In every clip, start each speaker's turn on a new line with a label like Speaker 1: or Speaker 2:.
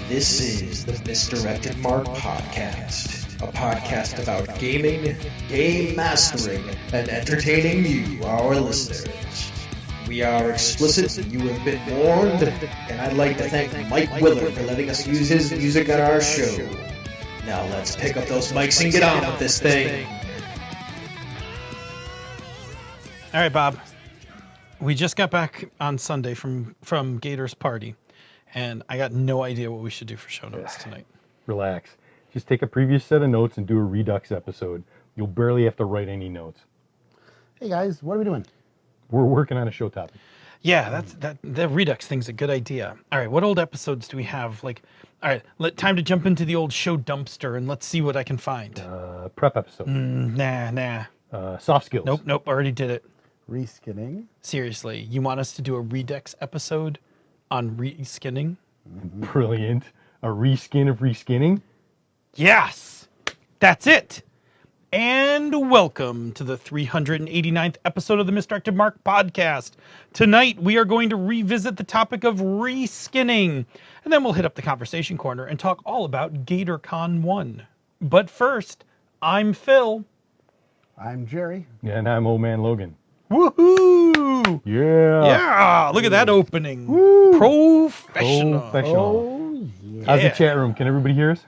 Speaker 1: This is the Misdirected Mark Podcast, a podcast about gaming, game mastering, and entertaining you, our listeners. We are explicit, you have been warned, and I'd like to thank Mike Willard for letting us use his music on our show. Now let's pick up those mics and get on with this thing.
Speaker 2: All right, Bob. We just got back on Sunday from Gator's party, and I got no idea what we should do for show notes tonight.
Speaker 3: Relax. Just take a previous set of notes and do a Redux episode. You'll barely have to write any notes.
Speaker 4: Hey guys, what are we doing?
Speaker 3: We're working on a show topic.
Speaker 2: Yeah, the Redux thing's a good idea. All right, what old episodes do we have? All right, time to jump into the old show dumpster and let's see what I can find.
Speaker 3: Prep episode.
Speaker 2: Nah.
Speaker 3: Soft skills.
Speaker 2: Nope, already did it.
Speaker 4: Reskinning.
Speaker 2: Seriously, you want us to do a Redux episode on reskinning?
Speaker 3: Brilliant. A reskin of reskinning?
Speaker 2: Yes, that's it. And welcome to the 389th episode of the Misdirected Mark Podcast. Tonight, we are going to revisit the topic of reskinning, and then we'll hit up the conversation corner and talk all about GatorCon 1. But first, I'm Phil.
Speaker 4: I'm Jerry.
Speaker 3: And I'm Old Man Logan.
Speaker 2: Woohoo!
Speaker 3: Yeah.
Speaker 2: Look at that opening.
Speaker 3: Woo.
Speaker 2: Professional.
Speaker 4: Oh, yeah.
Speaker 3: How's the chat room? Can everybody hear us?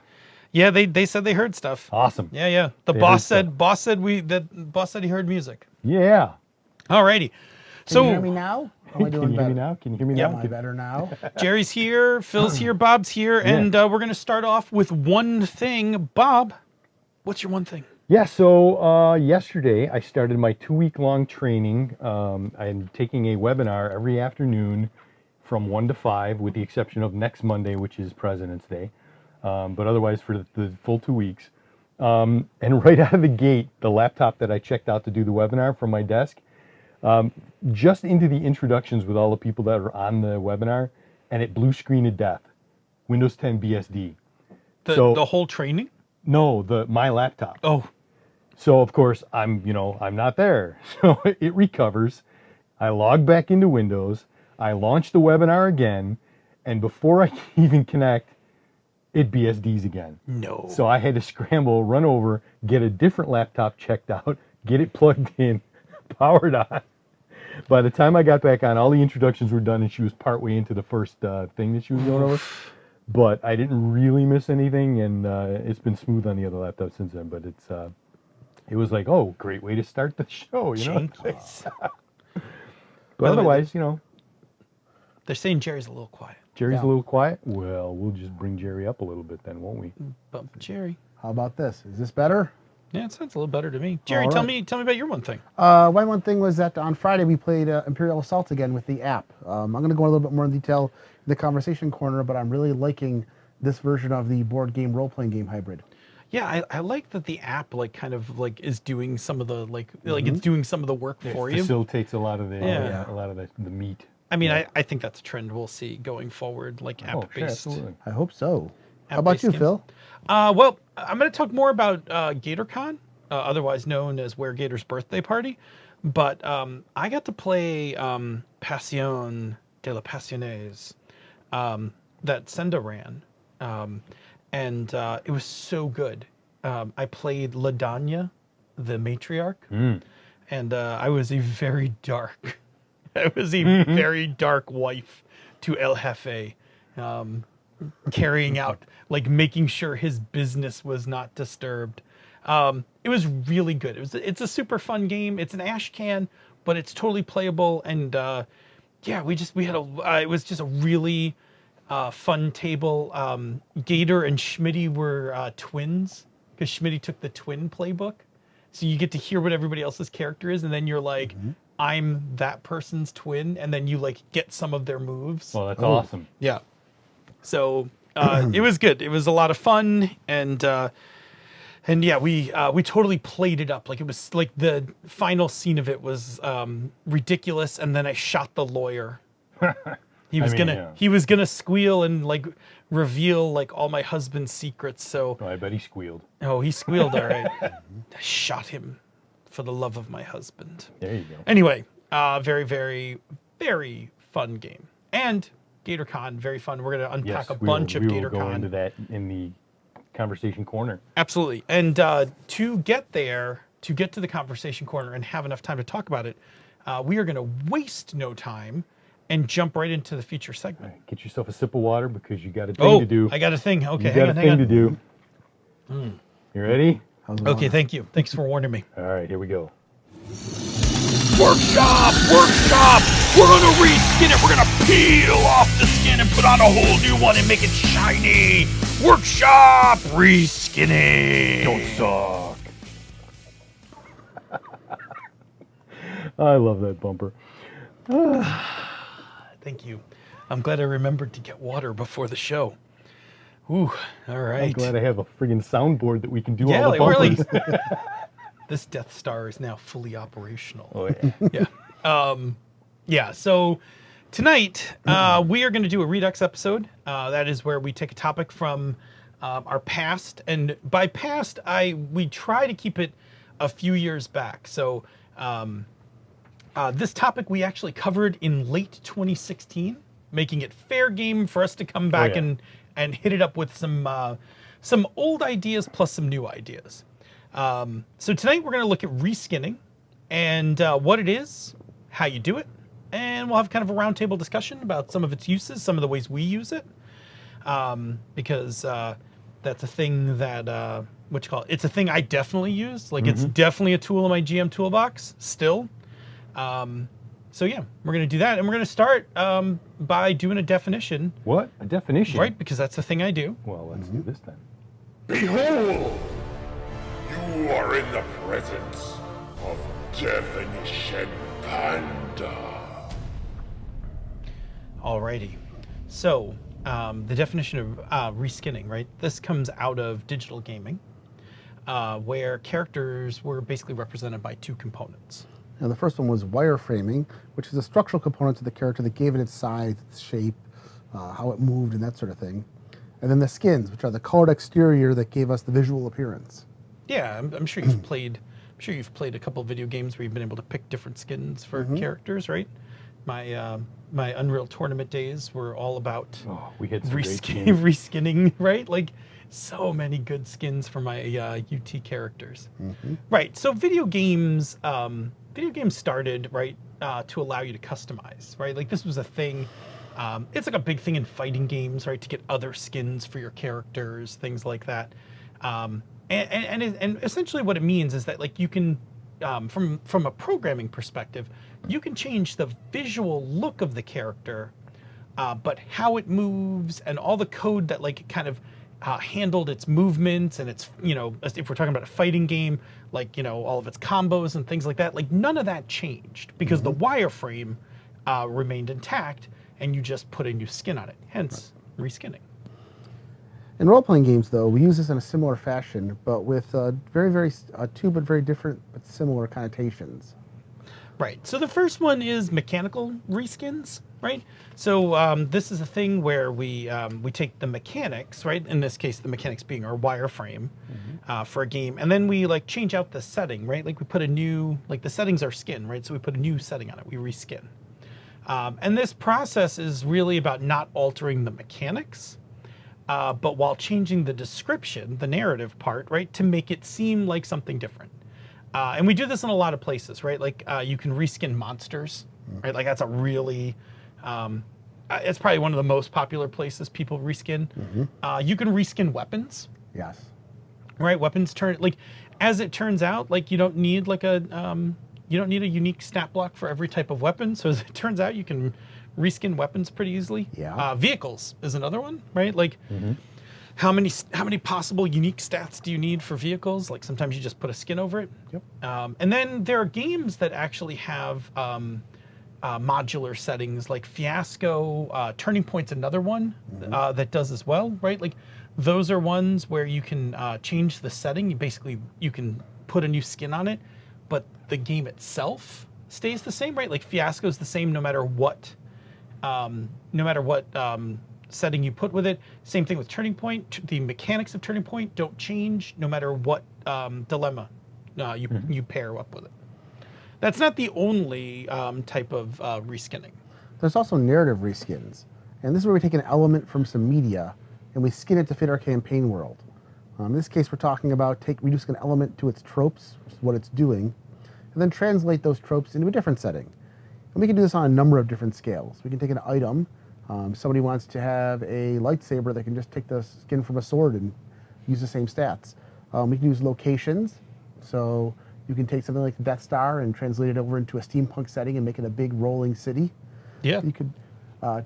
Speaker 2: Yeah, they said they heard stuff.
Speaker 3: Awesome.
Speaker 2: Yeah. The
Speaker 3: They
Speaker 2: boss
Speaker 3: heard
Speaker 2: said boss said he heard music.
Speaker 3: Yeah.
Speaker 2: Alrighty.
Speaker 4: Can you hear me now? Am I
Speaker 3: Can
Speaker 4: doing
Speaker 3: you hear me
Speaker 4: better?
Speaker 3: now? Can you hear me
Speaker 2: Yep.
Speaker 3: now?
Speaker 4: Am I better now?
Speaker 2: Jerry's here, Phil's here, Bob's here, and we're going to start off with one thing. Bob, what's your one thing?
Speaker 3: Yeah, so yesterday I started my 2-week-long training. I'm taking a webinar every afternoon from 1 to 5, with the exception of next Monday, which is President's Day. But otherwise for the full 2 weeks. And right out of the gate, the laptop that I checked out to do the webinar from my desk, just into the introductions with all the people that are on the webinar, and it blue screen to death. Windows 10 BSD.
Speaker 2: The whole training?
Speaker 3: No, my laptop.
Speaker 2: Oh.
Speaker 3: So of course I'm not there. So it recovers. I log back into Windows. I launch the webinar again, and before I can even connect, it BSDs again.
Speaker 2: No.
Speaker 3: So I had to scramble, run over, get a different laptop checked out, get it plugged in, powered on. By the time I got back on, all the introductions were done, and she was partway into the first thing that she was going over. But I didn't really miss anything, and it's been smooth on the other laptop since then. But it was like, oh, great way to start the show, you know? But otherwise,
Speaker 2: They're saying Jerry's a little quiet.
Speaker 3: Jerry's
Speaker 4: Yeah.
Speaker 3: a little quiet. Well, we'll just bring Jerry up a little bit then, won't we?
Speaker 2: Bump Jerry.
Speaker 4: How about this? Is this better?
Speaker 2: Yeah, it sounds a little better to me. Jerry,
Speaker 4: All
Speaker 2: tell
Speaker 4: right.
Speaker 2: me about your one thing.
Speaker 4: My one thing was that on Friday we played Imperial Assault again with the app. I'm going to go a little bit more in detail in the conversation corner, but I'm really liking this version of the board game role-playing game hybrid.
Speaker 2: Yeah, I like that the app is doing some of the it's doing some of the work for you.
Speaker 3: Facilitates a lot of the
Speaker 2: Yeah.
Speaker 3: a lot of the meat.
Speaker 2: I mean, I think that's a trend we'll see going forward, like
Speaker 3: Sure,
Speaker 2: app-based.
Speaker 3: absolutely.
Speaker 4: I hope so. How
Speaker 2: App-based
Speaker 4: about you,
Speaker 2: games.
Speaker 4: Phil?
Speaker 2: Well, I'm going to talk more about GatorCon, otherwise known as Where Gator's Birthday Party. But I got to play Pasión de la Pasiones that Senda ran. And it was so good. I played LaDanya, the matriarch. And I was a very dark... I was a very dark wife to El Jefe, carrying out, making sure his business was not disturbed. It was really good. It's a super fun game. It's an Ashcan, but it's totally playable. And it was just a really fun table. Gator and Schmitty were twins, because Schmitty took the twin playbook. So you get to hear what everybody else's character is, and then you're like, I'm that person's twin, and then you get some of their moves.
Speaker 3: Well, that's awesome.
Speaker 2: Yeah. So it was good. It was a lot of fun, and yeah, we totally played it up. It was the final scene of it was ridiculous, and then I shot the lawyer. He was gonna squeal and reveal all my husband's secrets. So
Speaker 3: Oh, I bet he squealed.
Speaker 2: oh, he squealed all right. I shot him for the love of my husband.
Speaker 3: There you go.
Speaker 2: Anyway, very, very, very fun game. And GatorCon, very fun. We're going to unpack
Speaker 3: Yes,
Speaker 2: a bunch of
Speaker 3: we will go
Speaker 2: GatorCon.
Speaker 3: into that in the conversation corner.
Speaker 2: Absolutely. And to get there, to get to the conversation corner and have enough time to talk about it, we are going to waste no time and jump right into the feature segment.
Speaker 3: All right, get yourself a sip of water because you got a thing to do.
Speaker 2: I got a thing. Okay,
Speaker 3: you got a thing to do.
Speaker 2: Mm.
Speaker 3: You ready?
Speaker 2: Okay, thank you. Thanks for warning me.
Speaker 3: All right, here we go.
Speaker 5: Workshop! We're gonna reskin it. We're gonna peel off the skin and put on a whole new one and make it shiny. Workshop reskinning.
Speaker 3: Don't suck. I love that bumper.
Speaker 2: Thank you. I'm glad I remembered to get water before the show. Ooh, all right.
Speaker 3: I'm glad I have a friggin' soundboard that we can do
Speaker 2: Yeah,
Speaker 3: all the
Speaker 2: like,
Speaker 3: bumpers.
Speaker 2: this Death Star is now fully operational.
Speaker 3: Oh, yeah.
Speaker 2: Yeah. So tonight we are going to do a Redux episode. That is where we take a topic from our past, and by past, we try to keep it a few years back. So this topic we actually covered in late 2016, making it fair game for us to come back and hit it up with some old ideas plus some new ideas. So tonight we're going to look at reskinning and what it is, how you do it, and we'll have kind of a roundtable discussion about some of its uses, some of the ways we use it, because that's a thing that it's a thing I definitely use. Like it's definitely a tool in my GM toolbox still. So yeah, we're going to do that, and we're going to start by doing a definition.
Speaker 3: What? A definition?
Speaker 2: Right, because that's the thing I do.
Speaker 3: Well, let's do this then.
Speaker 5: Behold! You are in the presence of Definition Panda.
Speaker 2: Alrighty. So, the definition of reskinning, right? This comes out of digital gaming, where characters were basically represented by two components.
Speaker 4: Now, the first one was wireframing, which is a structural component to the character that gave it its size, its shape, how it moved, and that sort of thing. And then the skins, which are the colored exterior that gave us the visual appearance.
Speaker 2: Yeah, I'm sure you've played. I'm sure you've played a couple of video games where you've been able to pick different skins for characters, right? My Unreal Tournament days were all about
Speaker 3: we had some great skins.
Speaker 2: reskinning, right? Like so many good skins for my UT characters. Right. So video games started right to allow you to customize, right? Like this was a thing. It's like a big thing in fighting games, right? To get other skins for your characters, things like that. And essentially what it means is that like you can, from a programming perspective, you can change the visual look of the character, but how it moves and all the code that like kind of handled its movements and its, if we're talking about a fighting game, like, all of its combos and things like that, like none of that changed because the wireframe remained intact and you just put a new skin on it, hence reskinning.
Speaker 4: In role-playing games, though, we use this in a similar fashion, but with two but very different but similar connotations.
Speaker 2: Right. So the first one is mechanical reskins, right? So this is a thing where we take the mechanics, right? In this case, the mechanics being our wireframe for a game, and then we like change out the setting, right? Like we put a new, like the settings are skin, right? So we put a new setting on it. We reskin. And this process is really about not altering the mechanics, but while changing the description, the narrative part, right, to make it seem like something different. And we do this in a lot of places, right? Like you can reskin monsters, right? Like that's a really, it's probably one of the most popular places people reskin. You can reskin weapons.
Speaker 4: Yes.
Speaker 2: Right? Weapons as it turns out, like you don't need like a unique stat block for every type of weapon. So as it turns out, you can reskin weapons pretty easily.
Speaker 4: Yeah.
Speaker 2: Vehicles is another one, right? Like how many possible unique stats do you need for vehicles? Like sometimes you just put a skin over it.
Speaker 4: Yep.
Speaker 2: And then there are games that actually have modular settings, like Fiasco. Turning Point's another one that does as well, right? Like those are ones where you can change the setting. You can put a new skin on it, but the game itself stays the same, right? Like Fiasco's the same no matter what setting you put with it. Same thing with Turning Point. The mechanics of Turning Point don't change no matter what dilemma you pair up with it. That's not the only type of reskinning.
Speaker 4: There's also narrative reskins. And this is where we take an element from some media and we skin it to fit our campaign world. In this case, we're talking about reducing an element to its tropes, which is what it's doing, and then translate those tropes into a different setting. And we can do this on a number of different scales. We can take an item. Somebody wants to have a lightsaber, they can just take the skin from a sword and use the same stats. We can use locations. So you can take something like the Death Star and translate it over into a steampunk setting and make it a big rolling city.
Speaker 2: Yeah.
Speaker 4: You could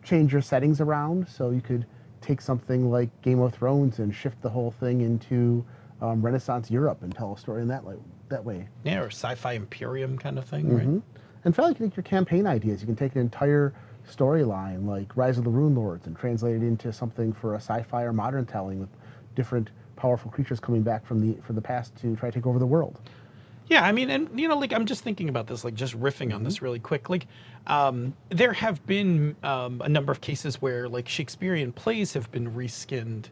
Speaker 4: change your settings around. So you could take something like Game of Thrones and shift the whole thing into Renaissance Europe and tell a story in that way.
Speaker 2: Yeah, or sci-fi Imperium kind of thing, right?
Speaker 4: And finally, you can take your campaign ideas. You can take an entire storyline like Rise of the Rune Lords and translate it into something for a sci-fi or modern telling with different powerful creatures coming back from the past to try to take over the world.
Speaker 2: Yeah, I mean, and like I'm just thinking about this, like just riffing on this really quick. Like, there have been a number of cases where like Shakespearean plays have been reskinned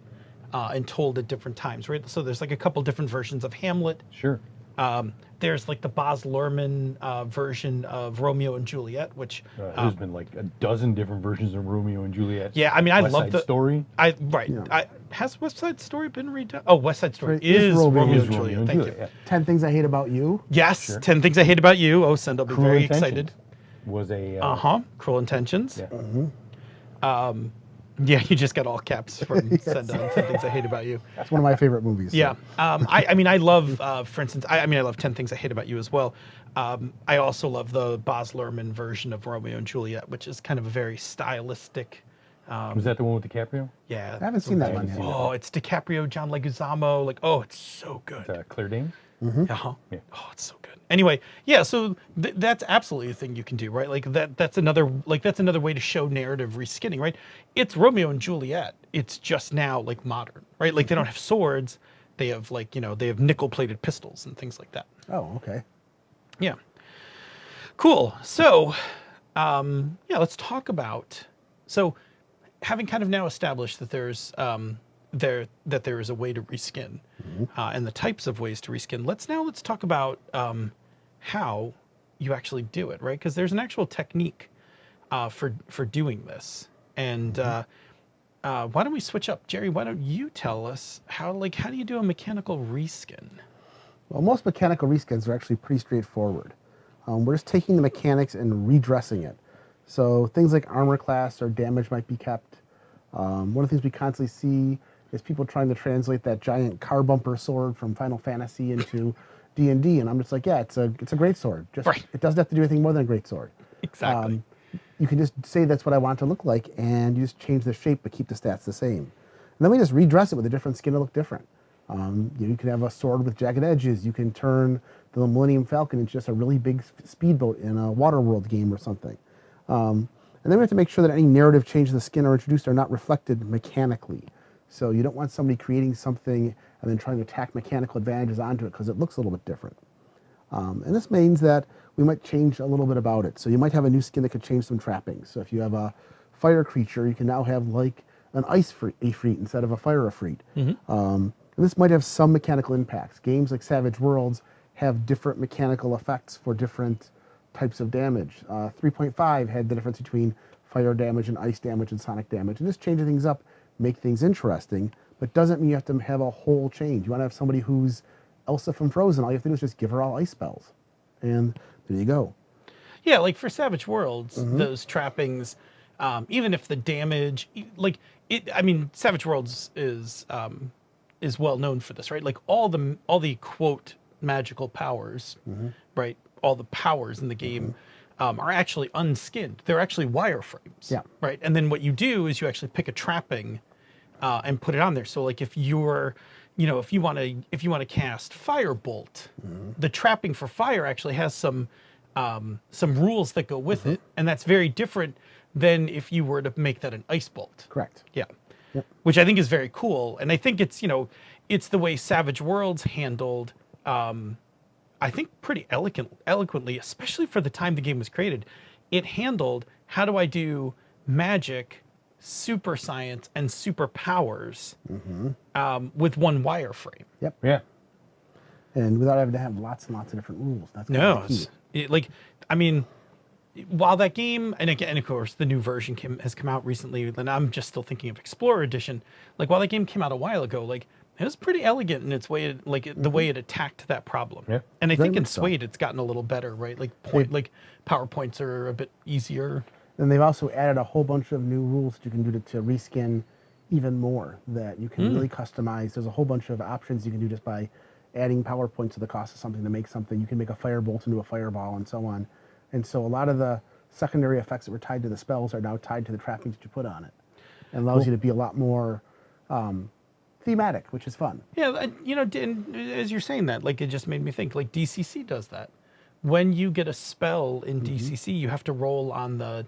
Speaker 2: and told at different times, right? So there's like a couple different versions of Hamlet.
Speaker 3: Sure.
Speaker 2: There's like the Baz Luhrmann version of Romeo and Juliet, which
Speaker 3: there's been like a dozen different versions of Romeo and Juliet.
Speaker 2: yeah, I mean, I
Speaker 3: West
Speaker 2: love
Speaker 3: Side
Speaker 2: the
Speaker 3: Story.
Speaker 2: Has West Side Story been redone? Oh, West Side Story
Speaker 4: It
Speaker 2: is
Speaker 4: is
Speaker 2: Romeo,
Speaker 4: Romeo
Speaker 2: and Juliet. Thank you.
Speaker 3: Yeah.
Speaker 4: 10 Things I Hate About You.
Speaker 2: Yes,
Speaker 3: Sure.
Speaker 2: 10 Things I Hate About You. Oh, Send, I'll be
Speaker 3: Cruel
Speaker 2: very
Speaker 3: Intentions
Speaker 2: excited.
Speaker 3: was a
Speaker 2: Cruel Intentions.
Speaker 3: yeah.
Speaker 2: Yeah, you just got all caps from Send on 10 Things I Hate About You.
Speaker 4: That's one of my favorite movies. so.
Speaker 2: Yeah. I mean, I love, for instance, I love 10 Things I Hate About You as well. I also love the Baz Luhrmann version of Romeo and Juliet, which is kind of a very stylistic.
Speaker 3: Was that the one with DiCaprio?
Speaker 2: Yeah.
Speaker 4: I haven't seen that one yet.
Speaker 2: Oh, it's DiCaprio, John Leguizamo. Like, oh, it's so good.
Speaker 3: Claire Danes?
Speaker 2: Uh-huh.
Speaker 3: Yeah.
Speaker 2: Oh, it's so good. Anyway, yeah, so that's absolutely a thing you can do, right? Like that's another way to show narrative reskinning, right? It's Romeo and Juliet. It's just now like modern, right? Like they don't have swords. They have like, they have nickel-plated pistols and things like that.
Speaker 4: Oh, okay.
Speaker 2: Yeah. Cool. So, let's talk about, so having kind of now established that there is a way to reskin and the types of ways to reskin. Let's talk about how you actually do it, right? Because there's an actual technique for doing this. And why don't we switch up, Jerry? Why don't you tell us how do you do a mechanical reskin?
Speaker 4: Well, most mechanical reskins are actually pretty straightforward. We're just taking the mechanics and redressing it. So things like armor class or damage might be kept. One of the things we constantly see is people trying to translate that giant car bumper sword from Final Fantasy into D&D, and I'm just like, yeah, it's a great sword. Just
Speaker 2: Right.
Speaker 4: It doesn't have to do anything more than a great sword.
Speaker 2: Exactly.
Speaker 4: You can just say that's what I want it to look like, and you just change the shape but keep the stats the same. And then we just redress it with a different skin to look different. You can have a sword with jagged edges. You can turn the Millennium Falcon into just a really big speedboat in a Waterworld game or something. And then we have to make sure that any narrative changes in the skin are introduced are not reflected mechanically. So you don't want somebody creating something and then trying to tack mechanical advantages onto it because it looks a little bit different. And this means that we might change a little bit about it. So you might have a new skin that could change some trappings. So if you have a fire creature, you can now have like an ice Ifrit instead of a fire Ifrit. And this might have some mechanical impacts. Games like Savage Worlds have different mechanical effects for different types of damage. 3.5 had the difference between fire damage and ice damage and sonic damage. And just changing things up, make things interesting, but doesn't mean you have to have a whole change. You want to have somebody who's Elsa from Frozen. All you have to do is just give her all ice spells. And there you go.
Speaker 2: Yeah, like for Savage Worlds, those trappings, even if the damage, Savage Worlds is well known for this, right? Like all the quote magical powers, right? All the powers in the game are actually unskinned. They're actually wireframes,
Speaker 4: Yeah.
Speaker 2: right? And then what you do is you actually pick a trapping and put it on there. So like if you're, if you want to cast Firebolt, the trapping for fire actually has some rules that go with it, and that's very different than if you were to make that an Ice Bolt.
Speaker 4: Correct.
Speaker 2: Yeah.
Speaker 4: Yep.
Speaker 2: Which I think is very cool. And I think it's, it's the way Savage Worlds handled, I think pretty eloquently, especially for the time the game was created. It handled, how do I do magic, super science, and superpowers with one wireframe?
Speaker 4: Yep.
Speaker 3: Yeah.
Speaker 4: And without having to have lots and lots of different rules. That's kind
Speaker 2: No,
Speaker 4: of key.
Speaker 2: while that game, and again, of course, the new version has come out recently, and I'm just still thinking of Explorer Edition. Like, while that game came out a while ago, like, it was pretty elegant in its way, the way it attacked that problem.
Speaker 3: Yeah.
Speaker 2: And I
Speaker 4: Very
Speaker 2: think in
Speaker 4: much so.
Speaker 2: Suede, it's gotten a little better, right? Like, PowerPoints are a bit easier.
Speaker 4: And they've also added a whole bunch of new rules that you can do to reskin even more that you can really customize. There's a whole bunch of options you can do just by adding PowerPoint to the cost of something to make something. You can make a firebolt into a fireball and so on. And so a lot of the secondary effects that were tied to the spells are now tied to the trappings that you put on it. And allows you to be a lot more thematic, which is fun.
Speaker 2: Yeah, and as you're saying that, like, it just made me think, like, DCC does that. When you get a spell in DCC, you have to roll on the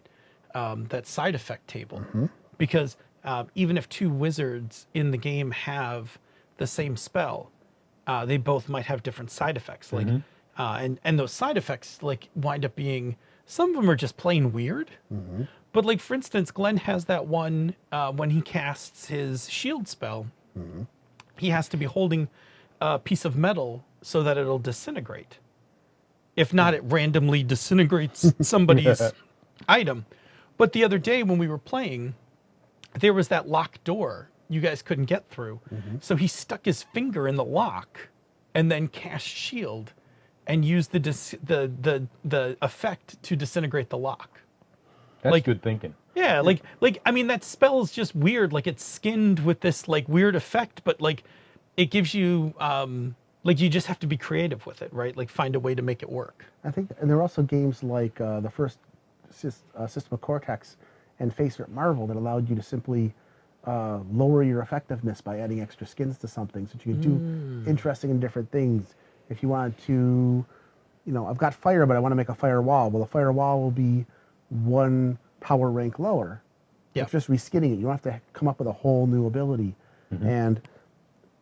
Speaker 2: that side effect table. Because even if two wizards in the game have the same spell, they both might have different side effects. Like, and those side effects, like, wind up being, some of them are just plain weird. But, like, for instance, Glenn has that one when he casts his shield spell, he has to be holding a piece of metal so that it'll disintegrate. If not, it randomly disintegrates somebody's item. But the other day when we were playing, there was that locked door you guys couldn't get through. So he stuck his finger in the lock and then cast shield and used the effect to disintegrate the lock.
Speaker 3: That's
Speaker 2: like-
Speaker 3: good thinking.
Speaker 2: Yeah, like I mean, that spell is just weird. Like, it's skinned with this, like, weird effect, but, like, it gives you like, you just have to be creative with it, right? Like, find a way to make it work.
Speaker 4: I think, and there are also games like the first System of Cortex and Facer at Marvel that allowed you to simply lower your effectiveness by adding extra skins to something, so that you could do interesting and different things. If you wanted to, I've got fire, but I want to make a firewall. Well, the firewall will be one power rank lower.
Speaker 2: Yeah.
Speaker 4: It's just reskinning it. You don't have to come up with a whole new ability. And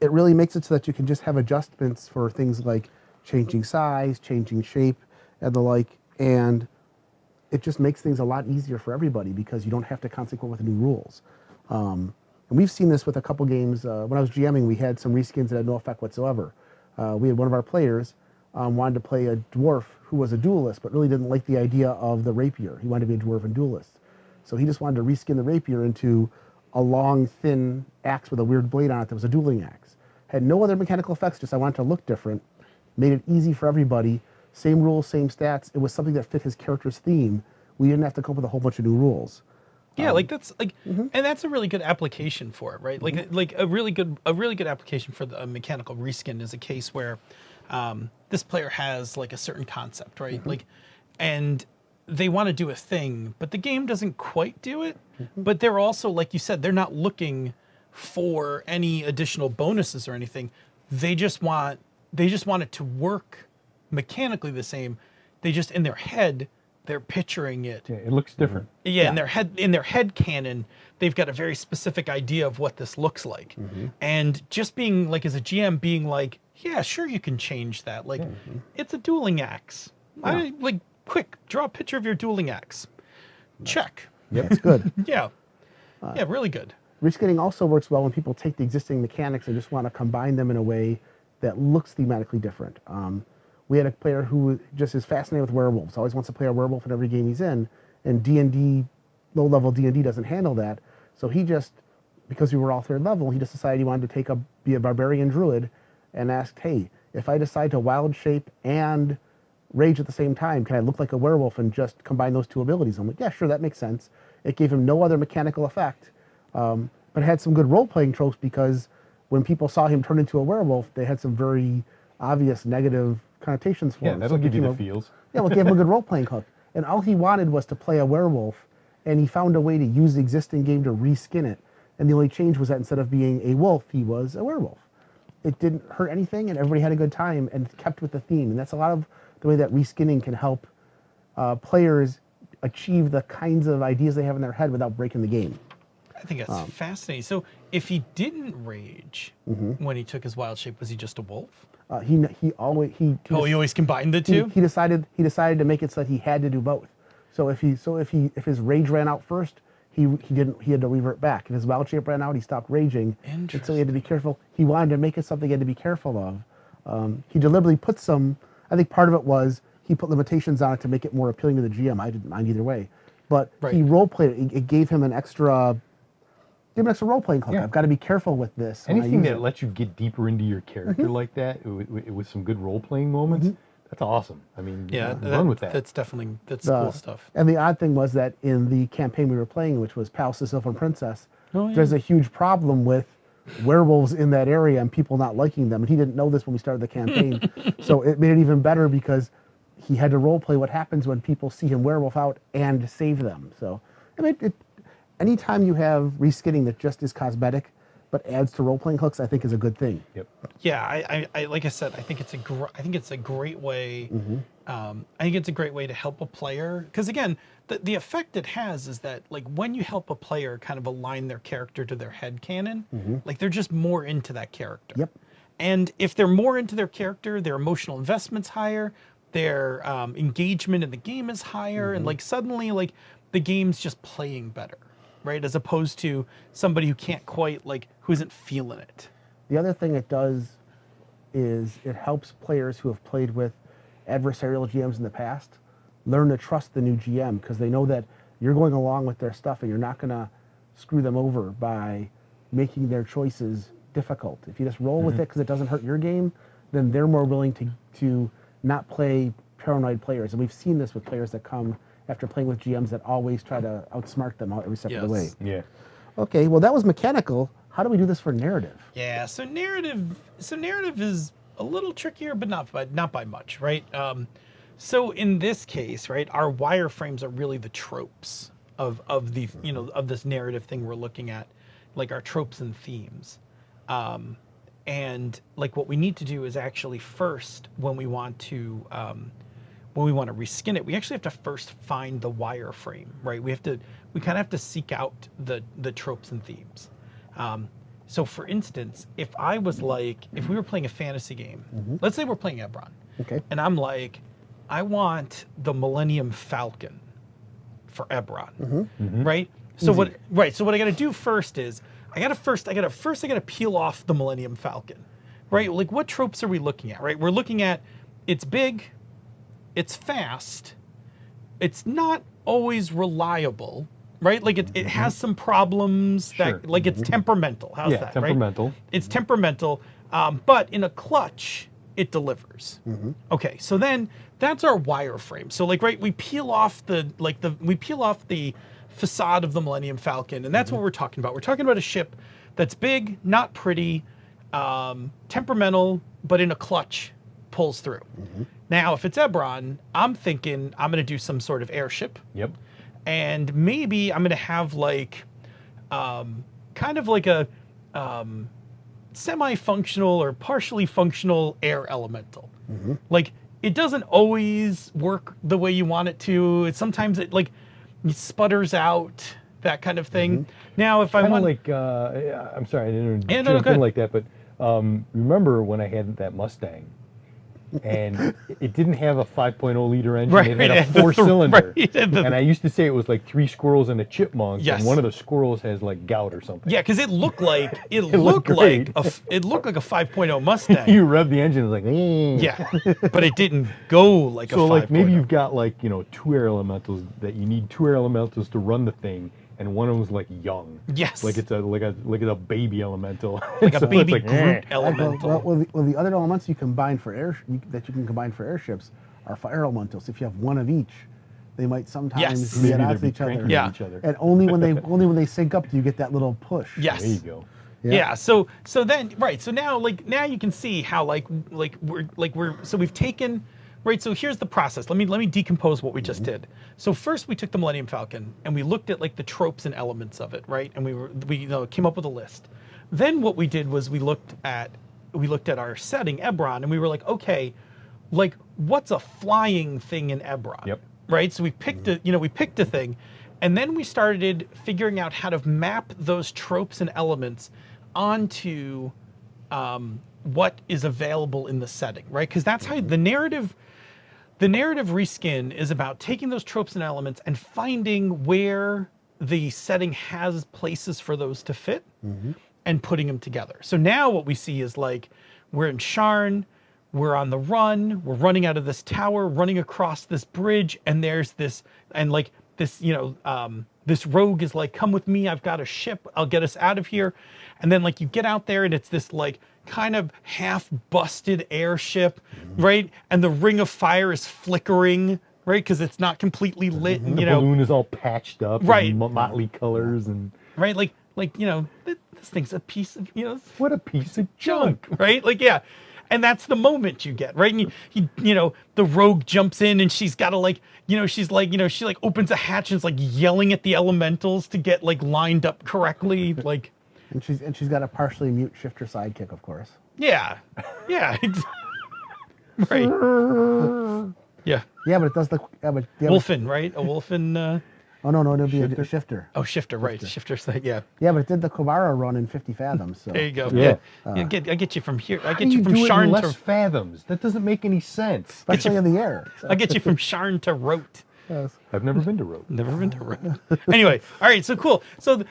Speaker 4: it really makes it so that you can just have adjustments for things like changing size, changing shape, and the like. And it just makes things a lot easier for everybody because you don't have to constantly come up with new rules. And we've seen this with a couple games. When I was GMing, we had some reskins that had no effect whatsoever. We had one of our players wanted to play a dwarf who was a duelist, but really didn't like the idea of the rapier. He wanted to be a dwarven duelist. So he just wanted to reskin the rapier into a long, thin axe with a weird blade on it that was a dueling axe. Had no other mechanical effects, just I wanted to look different. Made it easy for everybody. Same rules, same stats. It was something that fit his character's theme. We didn't have to come up with a whole bunch of new rules.
Speaker 2: Yeah, like, that's like, and that's a really good application for it, right? Like a really good application for the mechanical reskin is a case where this player has, like, a certain concept, right? Like, and they want to do a thing, but the game doesn't quite do it. But they're also, like you said, they're not looking for any additional bonuses or anything. They just want it to work mechanically the same. They just, in their head, they're picturing it.
Speaker 3: Yeah, it looks different.
Speaker 2: Yeah, in their head canon, they've got a very specific idea of what this looks like. And just being, like, as a GM, being like, yeah, sure, you can change that. Like, it's a dueling axe. Like, quick, draw a picture of your dueling axe. Check.
Speaker 3: Yep.
Speaker 4: It's good.
Speaker 2: Yeah. Yeah, really good.
Speaker 4: Reskinning also works well when people take the existing mechanics and just want to combine them in a way that looks thematically different. We had a player who just is fascinated with werewolves, always wants to play a werewolf in every game he's in, and D&D, low-level D&D doesn't handle that. So he just, because we were all third level, he just decided he wanted to be a barbarian druid and asked, hey, if I decide to wild shape and rage at the same time, can I look like a werewolf and just combine those two abilities? I'm like, yeah, sure, that makes sense. It gave him no other mechanical effect, but it had some good role-playing tropes because when people saw him turn into a werewolf, they had some very obvious negative connotations for him.
Speaker 3: That'll
Speaker 4: So
Speaker 3: give you
Speaker 4: it
Speaker 3: the feels.
Speaker 4: Yeah, well, it gave him a good role-playing hook. And all he wanted was to play a werewolf, and he found a way to use the existing game to reskin it. And the only change was that instead of being a wolf, he was a werewolf. It didn't hurt anything, and everybody had a good time, and kept with the theme. And that's a lot of the way that reskinning can help players achieve the kinds of ideas they have in their head without breaking the game.
Speaker 2: I think that's fascinating. So if he didn't rage when he took his wild shape, was he just a wolf?
Speaker 4: He
Speaker 2: always combined the two?
Speaker 4: He decided to make it so that he had to do both. So if his rage ran out first, he had to revert back. If his wild shape ran out, he stopped raging. And so he had to be careful. He wanted to make it something he had to be careful of. He deliberately put some. I think part of it was he put limitations on it to make it more appealing to the GM. I didn't mind either way, but
Speaker 2: Right.
Speaker 4: he role played it. It gave him an extra role playing hook.
Speaker 3: Yeah.
Speaker 4: I've got to be careful with this. when I
Speaker 3: Anything
Speaker 4: use
Speaker 3: that
Speaker 4: it.
Speaker 3: lets you get deeper into your character like that, with some good role playing moments, that's awesome. I mean,
Speaker 2: Yeah,
Speaker 3: run with that.
Speaker 2: That's definitely
Speaker 4: The-
Speaker 2: cool stuff.
Speaker 4: And the odd thing was that in the campaign we were playing, which was Palace of Sylvan Princess,
Speaker 2: Oh, yeah.
Speaker 4: there's a huge problem with werewolves in that area and people not liking them. And he didn't know this when we started the campaign. So it made it even better because he had to role play what happens when people see him werewolf out and save them. So, I mean, anytime you have reskinning that just is cosmetic but adds to role playing hooks, I think is a good thing.
Speaker 3: Yep.
Speaker 2: Yeah, I like I said, I think it's a great way. I think it's a great way to help a player, because again, the effect it has is that like when you help a player kind of align their character to their head canon, like they're just more into that character.
Speaker 4: Yep.
Speaker 2: And if they're more into their character, their emotional investment's higher, their engagement in the game is higher, and like suddenly like the game's just playing better, right? As opposed to somebody who can't quite like who isn't feeling it.
Speaker 4: The other thing it does is it helps players who have played with adversarial GMs in the past learn to trust the new GM because they know that you're going along with their stuff and you're not going to screw them over by making their choices difficult. If you just roll with it because it doesn't hurt your game, then they're more willing to not play paranoid players. And we've seen this with players that come after playing with GMs that always try to outsmart them every step of the way.
Speaker 2: Yes.
Speaker 3: Yeah.
Speaker 4: Okay, well that was mechanical. How do we do this for narrative?
Speaker 2: Yeah, so narrative is a little trickier, but not by much, right? So in this case, right, our wireframes are really the tropes of the of this narrative thing we're looking at, like our tropes and themes. And like what we need to do is actually first, when we want to reskin it, we actually have to first find the wireframe, right? We kind of have to seek out the tropes and themes. So for instance, if we were playing a fantasy game, let's say we're playing Ebron,
Speaker 4: Okay.
Speaker 2: and I'm like, I want the Millennium Falcon for Ebron, right? So what I got to do first is I got to peel off the Millennium Falcon, right? Like what tropes are we looking at, right? We're looking at it's big, it's fast, it's not always reliable, right? Like it has some problems that
Speaker 3: Sure.
Speaker 2: like it's temperamental. How's
Speaker 3: Yeah,
Speaker 2: that?
Speaker 3: temperamental.
Speaker 2: Right? It's temperamental, but in a clutch, it delivers. Okay, so then that's our wireframe. So like, right, we peel off the facade of the Millennium Falcon, and that's what we're talking about. We're talking about a ship that's big, not pretty, temperamental, but in a clutch, pulls through. Now, if it's Ebron, I'm thinking I'm going to do some sort of airship,
Speaker 3: Yep.
Speaker 2: and maybe I'm going to have like, kind of like a semi-functional or partially functional air elemental. Like it doesn't always work the way you want it to. Sometimes it sputters out, that kind of thing. Now, if I
Speaker 3: Kind of
Speaker 2: want,
Speaker 3: like, I'm sorry, I didn't
Speaker 2: Yeah, no,
Speaker 3: jump
Speaker 2: go
Speaker 3: in
Speaker 2: ahead.
Speaker 3: like that, but remember when I had that Mustang, and it didn't have a 5.0 liter engine,
Speaker 2: Right,
Speaker 3: it had
Speaker 2: it
Speaker 3: a
Speaker 2: had the
Speaker 3: 4-cylinder.
Speaker 2: right, it had the-
Speaker 3: And I used to say it was like 3 squirrels and a chipmunk,
Speaker 2: Yes.
Speaker 3: and one of the squirrels has like gout or something.
Speaker 2: yeah, because it looked like
Speaker 3: looked great.
Speaker 2: a 5.0 Mustang.
Speaker 3: You rev the engine, it's like,
Speaker 2: Yeah, but it didn't go like
Speaker 3: So
Speaker 2: a 5.0.
Speaker 3: like maybe you've got like, 2 air elementals that you need 2 air elementals to run the thing, and one of them's like young.
Speaker 2: Yes.
Speaker 3: Like it's a baby elemental.
Speaker 2: like a
Speaker 3: So it's
Speaker 2: baby
Speaker 3: like,
Speaker 2: Groot
Speaker 3: eh.
Speaker 2: elemental.
Speaker 4: Well, the other elements you combine for that you can combine for airships are fire elementals. If you have one of each, they might sometimes
Speaker 2: Yes.
Speaker 4: get
Speaker 3: Maybe
Speaker 4: at
Speaker 3: they'd
Speaker 4: odds
Speaker 3: be
Speaker 4: with each other.
Speaker 3: cranking
Speaker 2: Yeah.
Speaker 3: at each other.
Speaker 4: And only when they sync up do you get that little push.
Speaker 2: Yes.
Speaker 3: There you go.
Speaker 2: Yeah. So then right. So now you can see how so we've taken right. So here's the process. Let me decompose what we just did. So first we took the Millennium Falcon and we looked at like the tropes and elements of it, right? And we came up with a list. Then what we did was we looked at our setting Ebron and we were like, okay, like what's a flying thing in Ebron?
Speaker 3: Yep.
Speaker 2: Right. So we picked a thing, and then we started figuring out how to map those tropes and elements onto what is available in the setting, right? Because that's how the narrative reskin is about taking those tropes and elements and finding where the setting has places for those to fit and putting them together. So now what we see is like we're in Sharn, we're on the run, we're running out of this tower, running across this bridge, and there's this, and like this, this rogue is like, come with me, I've got a ship, I'll get us out of here. And then like you get out there and it's this like kind of half busted airship, right? And the ring of fire is flickering, right? Because it's not completely lit. And,
Speaker 3: The balloon is all patched up,
Speaker 2: Right.
Speaker 3: in motley colors, and
Speaker 2: right? Like this thing's a piece of,
Speaker 3: what a piece of junk.
Speaker 2: right? Like, yeah. And that's the moment you get, right? And the rogue jumps in and she's got to like, she like opens a hatch and is like yelling at the elementals to get like lined up correctly. Like,
Speaker 4: And she's got a partially mute shifter sidekick, of course.
Speaker 2: yeah. Right. Yeah.
Speaker 4: Yeah, but it does the
Speaker 2: Wolfen, right? A Wolfen,
Speaker 4: Oh no, it'll be a shifter.
Speaker 2: oh, shifter, right. Shifter's like, yeah.
Speaker 4: Yeah, but it did the Kobara run in 50 fathoms. So
Speaker 2: There you go.
Speaker 3: Yeah.
Speaker 2: I get you from here. I
Speaker 3: How
Speaker 2: get
Speaker 3: do
Speaker 2: you from
Speaker 3: do it in
Speaker 2: Sharn
Speaker 3: less
Speaker 2: to
Speaker 3: fathoms? That doesn't make any sense.
Speaker 4: especially in the air. So,
Speaker 2: I get you from Sharn to Rote.
Speaker 4: yes.
Speaker 3: I've never been to Road.
Speaker 2: Never been to Rote. Anyway, all right, so cool. So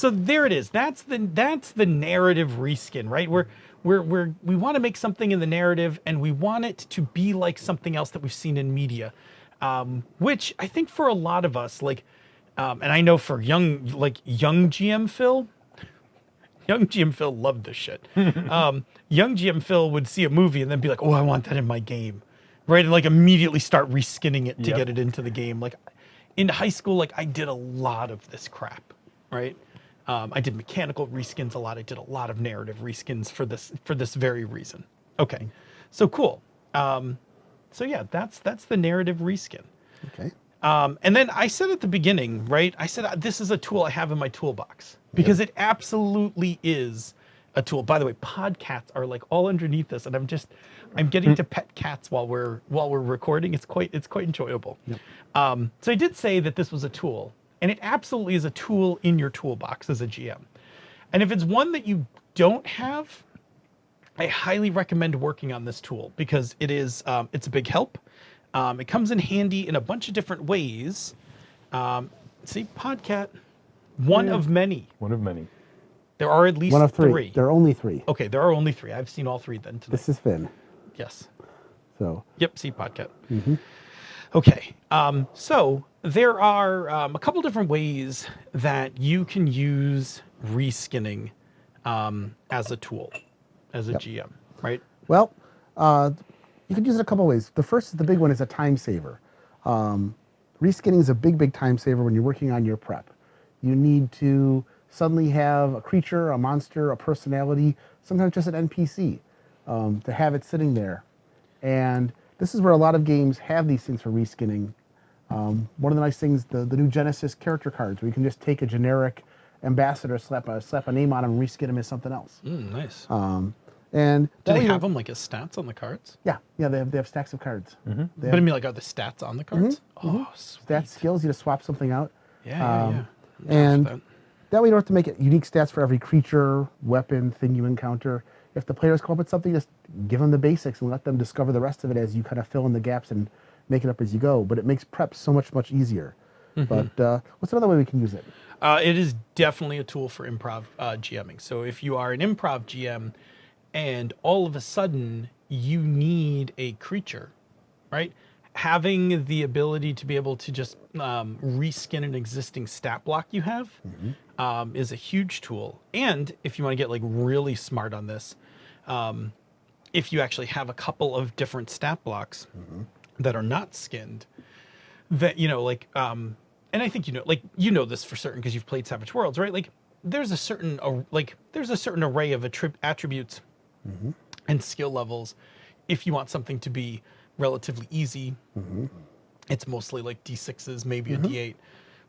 Speaker 2: there it is. That's the narrative reskin, right? We want to make something in the narrative and we want it to be like something else that we've seen in media. Which I think for a lot of us, like and I know for young GM Phil loved this shit. Young GM Phil would see a movie and then be like, oh, I want that in my game. Right. And like immediately start reskinning it to get it into the game. Like in high school, like I did a lot of this crap. Right. I did mechanical reskins a lot. I did a lot of narrative reskins for this very reason. Okay. So cool. So yeah, that's the narrative reskin.
Speaker 4: Okay.
Speaker 2: And then I said at the beginning, right? I said, this is a tool I have in my toolbox because it absolutely is a tool. By the way, podcasts are like all underneath this, and I'm getting to pet cats while we're recording. It's quite enjoyable.
Speaker 4: Yep.
Speaker 2: So I did say that this was a tool, and it absolutely is a tool in your toolbox as a GM. And if it's one that you don't have, I highly recommend working on this tool because it is it's a big help. It comes in handy in a bunch of different ways. See, Podcat, one of many.
Speaker 3: One of many.
Speaker 2: There are at least
Speaker 4: One of three. There are only three.
Speaker 2: Okay, there are only three. I've seen all three then tonight.
Speaker 4: This is Finn.
Speaker 2: Yes.
Speaker 4: So
Speaker 2: Yep, see Podcat. Okay, so there are a couple different ways that you can use reskinning as a tool, as a GM, right?
Speaker 4: well, you could use it a couple ways. The first, the big one, is a time saver. Reskinning is a big time saver when you're working on your prep. You need to suddenly have a creature, a monster, a personality, sometimes just an NPC, to have it sitting there. And this is where a lot of games have these things for reskinning. One of the nice things, the new Genesis character cards, where you can just take a generic ambassador, slap a name on him, and reskin him as something else.
Speaker 2: Nice.
Speaker 4: And
Speaker 2: Do they have them like as stats on the cards?
Speaker 4: Yeah, they have stacks of cards. They
Speaker 2: But I mean, like, are the stats on the cards? Oh, sweet.
Speaker 4: stats, skills. You just swap something out.
Speaker 2: Yeah.
Speaker 4: And
Speaker 2: That.
Speaker 4: that way you don't have to make it unique stats for every creature, weapon, thing you encounter. If the players come up with something, just give them the basics and let them discover the rest of it as you kind of fill in the gaps and make it up as you go. But it makes prep so much easier. But what's another way we can use it?
Speaker 2: It is definitely a tool for improv GMing. So if you are an improv GM and all of a sudden you need a creature, right? Having the ability to be able to just reskin an existing stat block you have is a huge tool. And if you want to get like really smart on this, if you actually have a couple of different stat blocks that are not skinned, that, and I think this for certain because you've played Savage Worlds, right? Like there's a certain array of attributes and skill levels. If you want something to be relatively easy, it's mostly like D6s, maybe a D8,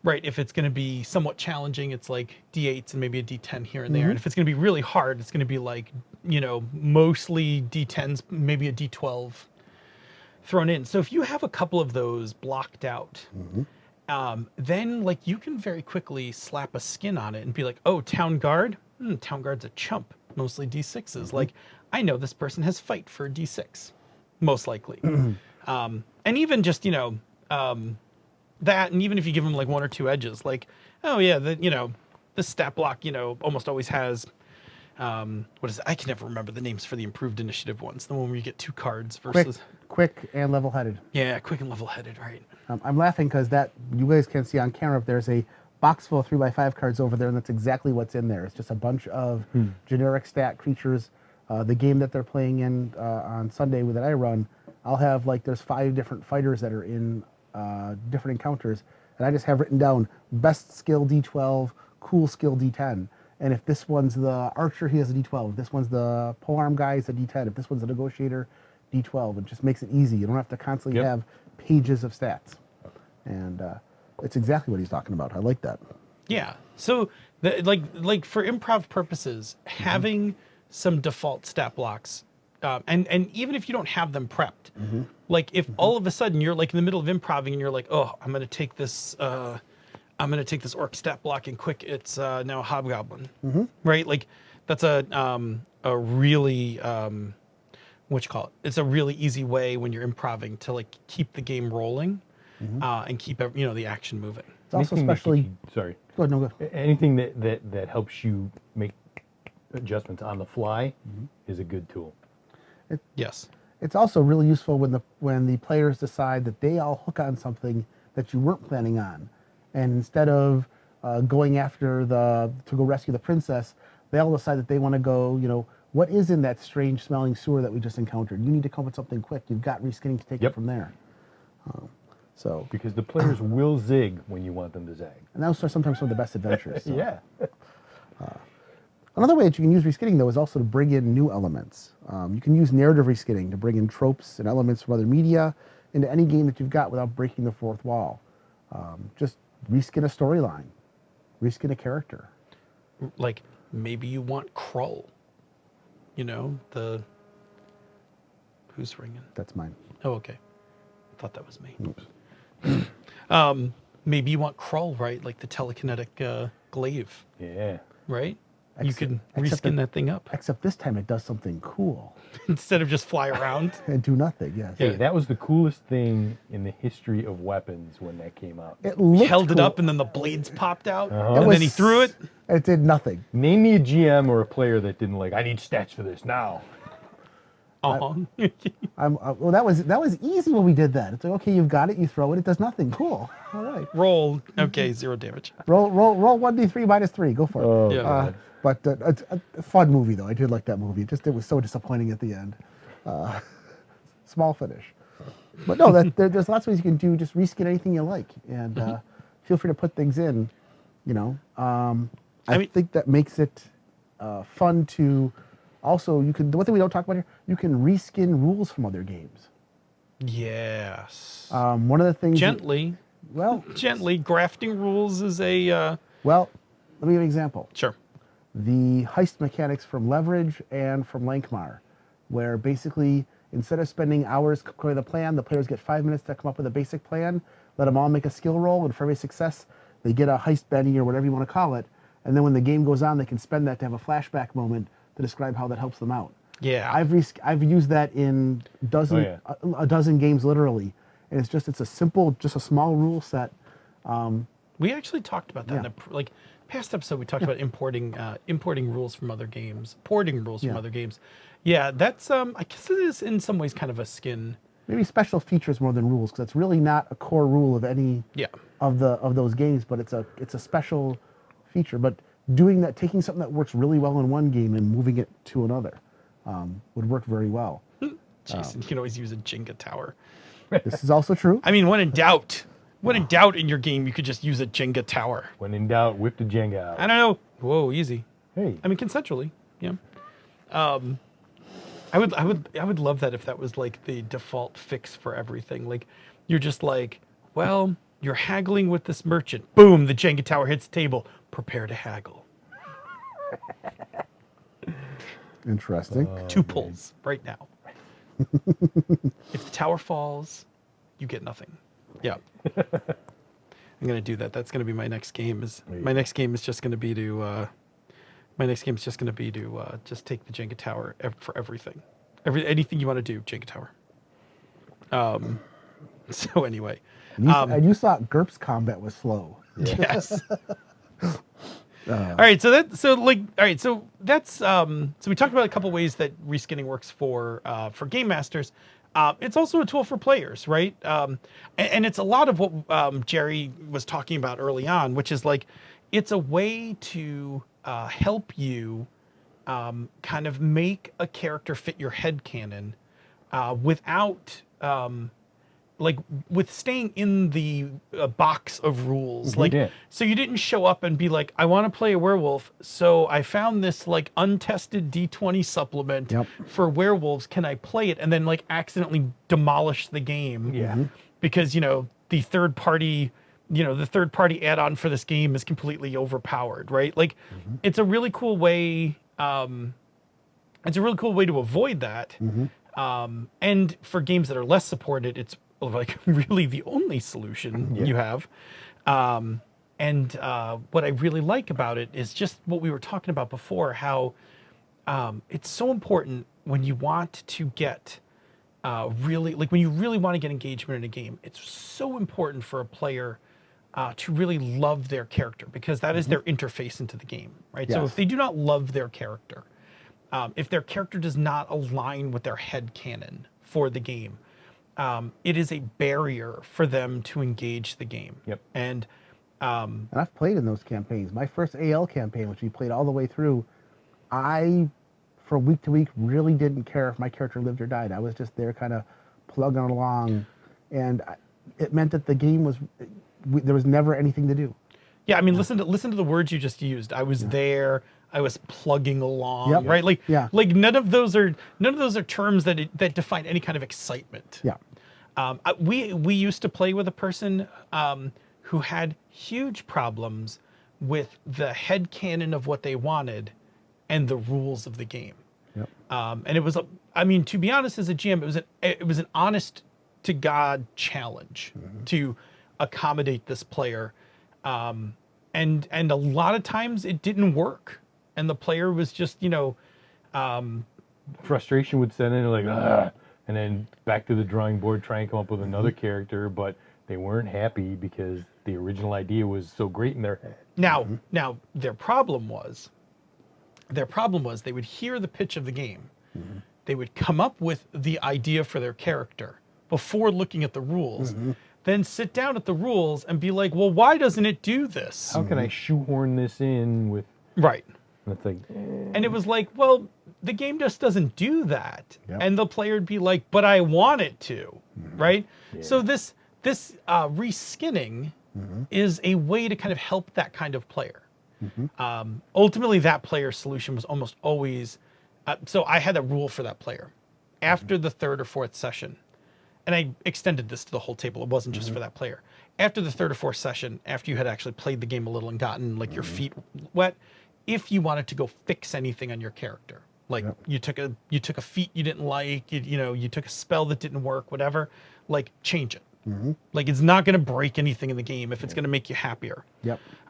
Speaker 2: right? If it's going to be somewhat challenging, it's like D8s and maybe a D10 here and there. And if it's going to be really hard, it's going to be like, mostly D10s, maybe a D12 thrown in. So if you have a couple of those blocked out, then like you can very quickly slap a skin on it and be like, oh, Town Guard? Town Guard's a chump, mostly D6s. Like, I know this person has fight for a D6, most likely. And even just, that, and even if you give them like one or two edges, like, oh yeah, the stat block, almost always has what is it? I can never remember the names for the improved initiative ones. The one where you get 2 cards versus.
Speaker 4: Quick and level-headed.
Speaker 2: Yeah, quick and level-headed, right?
Speaker 4: I'm laughing because that you guys can see on camera. There's a box full of 3x5 cards over there, and that's exactly what's in there. It's just a bunch of generic stat creatures. The game that they're playing in on Sunday that I run, I'll have there's 5 different fighters that are in different encounters, and I just have written down best skill D12, cool skill D10. And if this one's the archer, he has a D12. If this one's the polearm guy, it's a D10. If this one's the negotiator, D12. It just makes it easy. You don't have to constantly have pages of stats. And it's exactly what he's talking about. I like that.
Speaker 2: Yeah. So, like for improv purposes, having some default stat blocks, and even if you don't have them prepped, like if all of a sudden you're like in the middle of improving and you're like, oh, I'm gonna take this orc stat block and quick. It's now a hobgoblin, right? Like that's a really what you call it? It's a really easy way when you're improving to like keep the game rolling and keep the action moving.
Speaker 4: It's also
Speaker 3: Anything that
Speaker 4: especially.
Speaker 3: keeps you- sorry.
Speaker 4: Go ahead, no, go.
Speaker 3: Anything that helps you make adjustments on the fly is a good tool.
Speaker 2: Yes.
Speaker 4: It's also really useful when the players decide that they all hook on something that you weren't planning on, and instead of going after to go rescue the princess, they all decide that they want to go. What is in that strange smelling sewer that we just encountered? You need to come up with something quick. You've got Reskinning to take it from there.
Speaker 3: Because the players will zig when you want them to zag.
Speaker 4: And those are sometimes some of the best adventures. So.
Speaker 3: Yeah.
Speaker 4: Another way that you can use reskinning, though, is also to bring in new elements. You can use narrative reskinning to bring in tropes and elements from other media into any game that you've got without breaking the fourth wall. Just reskin a storyline, reskin a character.
Speaker 2: Like maybe you want Krull. Who's ringing?
Speaker 4: That's mine.
Speaker 2: Oh, okay. I thought that was me.
Speaker 4: Oops.
Speaker 2: Maybe you want Krull, right? Like the telekinetic glaive,
Speaker 3: Yeah.
Speaker 2: right? You can
Speaker 4: except
Speaker 2: reskin that thing up
Speaker 4: Except this time it does something cool
Speaker 2: instead of just fly around.
Speaker 4: and do nothing. Yes.
Speaker 3: Hey, that was the coolest thing in the history of weapons when that came out.
Speaker 4: It
Speaker 2: He
Speaker 4: looked
Speaker 2: held it
Speaker 4: cool.
Speaker 2: up and then the blades popped out,
Speaker 3: Uh-huh.
Speaker 2: and then he threw it.
Speaker 4: It did nothing.
Speaker 3: Name me a GM or a player that didn't I need stats for this now.
Speaker 2: Uh-huh.
Speaker 4: Well, that was easy when we did that. It's like, okay, you've got it. You throw it. It does nothing. Cool. All right.
Speaker 2: Roll. Okay, 0 damage.
Speaker 4: Roll 1d3 minus 3. Go for it.
Speaker 3: Oh,
Speaker 2: Yeah.
Speaker 3: God.
Speaker 4: But it's a fun movie, though. I did like that movie. It was so disappointing at the end. Small finish. But no, there's lots of ways you can do. Just reskin anything you like, and feel free to put things in. I think that makes it fun to. Also, the one thing we don't talk about here, you can reskin rules from other games.
Speaker 2: Yes.
Speaker 4: One of the things.
Speaker 2: Gently. Gently. Grafting rules is a.
Speaker 4: Well, let me give you an example.
Speaker 2: Sure.
Speaker 4: The heist mechanics from Leverage and from Lankmar, where basically instead of spending hours coding the plan, the players get 5 minutes to come up with a basic plan, let them all make a skill roll, and for every success, they get a heist Benny or whatever you want to call it, and then when the game goes on, they can spend that to have a flashback moment to describe how that helps them out.
Speaker 2: Yeah.
Speaker 4: I've used that in a dozen games literally, and it's a simple, just a small rule set.
Speaker 2: We actually talked about that in a past episode. We talked about importing rules from other games, porting rules from other games. Yeah, that's I guess it is in some ways kind of a skin.
Speaker 4: Maybe special features more than rules, because it's really not a core rule of any of those games, but it's a special feature. But doing that, taking something that works really well in one game and moving it to another, would work very well.
Speaker 2: Jason, you can always use a Jenga tower.
Speaker 4: This is also true.
Speaker 2: I mean, when in doubt in your game, you could just use a Jenga tower.
Speaker 3: When in doubt, whip the Jenga out.
Speaker 2: I don't know. Whoa, easy.
Speaker 3: Hey.
Speaker 2: I mean, consensually. Yeah. I would love that if that was like the default fix for everything. Like, you're just like, well, you're haggling with this merchant. Boom, the Jenga tower hits the table. Prepare to haggle.
Speaker 4: Interesting.
Speaker 2: 2 pulls right now. If the tower falls, you get nothing. Yeah. I'm gonna do that. That's gonna be my next game. My next game is just gonna be to just take the Jenga tower for everything. Anything you want to do, Jenga tower. So anyway.
Speaker 4: And you thought GURPS combat was slow.
Speaker 2: Yes. All right, so we talked about a couple ways that reskinning works for game masters. It's also a tool for players, right? And it's a lot of what Jerry was talking about early on, which is like it's a way to help you kind of make a character fit your headcanon without like with staying in the box of rules. Like, so you didn't show up and be like, I want to play a werewolf, so I found this like untested D20 supplement for werewolves. Can I play it? And then like accidentally demolish the game.
Speaker 3: Yeah.
Speaker 2: Because, you know, the third party add-on for this game is completely overpowered, right? Like, it's a really cool way. It's a really cool way to avoid that. And for games that are less supported, it's like really the only solution you have. And what I really like about it is just what we were talking about before, how it's so important when you want to get when you really want to get engagement in a game. It's so important for a player to really love their character, because that is their interface into the game, right?
Speaker 4: Yes.
Speaker 2: So if they do not love their character, if their character does not align with their headcanon for the game, it is a barrier for them to engage the game. And
Speaker 4: I've played in those campaigns. My first AL campaign, which we played all the way through, I, for week to week, really didn't care if my character lived or died. I was just there kind of plugging along. And it meant that the game was, there was never anything to do.
Speaker 2: Yeah, I mean, listen to the words you just used. I was there. I was plugging along, right? Like, like none of those are terms that define any kind of excitement. We used to play with a person who had huge problems with the headcanon of what they wanted and the rules of the game. And it was, I mean, to be honest, as a GM, it was an honest to God challenge to accommodate this player. And a lot of times it didn't work. And the player was just,
Speaker 3: frustration would set in, like, ugh, and then back to the drawing board, try and come up with another character, but they weren't happy because the original idea was so great in their head.
Speaker 2: Now their problem was they would hear the pitch of the game. They would come up with the idea for their character before looking at the rules, then sit down at the rules and be like, well, why doesn't it do this?
Speaker 3: How can I shoehorn this in with...
Speaker 2: Right.
Speaker 3: And it's like...
Speaker 2: And it was like, well, the game just doesn't do that. And the player would be like, but I want it to, right? So this reskinning is a way to kind of help that kind of player. Ultimately, that player's solution was almost always... so I had a rule for that player. After the third or fourth session, and I extended this to the whole table, it wasn't just for that player. After the third or fourth session, after you had actually played the game a little and gotten like your feet wet, if you wanted to go fix anything on your character, like you took a feat you didn't like, you took a spell that didn't work, whatever, like change it. Like it's not going to break anything in the game if it's going to make you happier.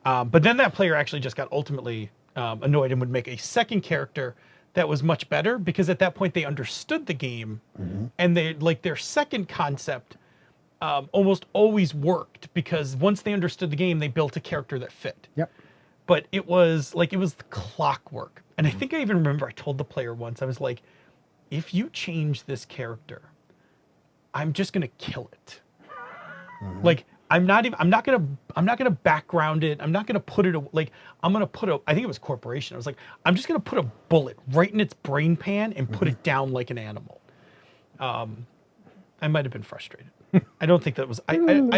Speaker 2: But then that player actually just got ultimately annoyed and would make a second character that was much better, because at that point they understood the game, and they like their second concept almost always worked, because once they understood the game, they built a character that fit. But it was clockwork. And I think I even remember I told the player once, I was like, if you change this character, I'm just gonna kill it. Like I'm not gonna background it. I'm not gonna put it like I'm gonna put I think it was Corporation. I was like, I'm just gonna put a bullet right in its brain pan and put it down like an animal. I might have been frustrated. I don't think that was I don't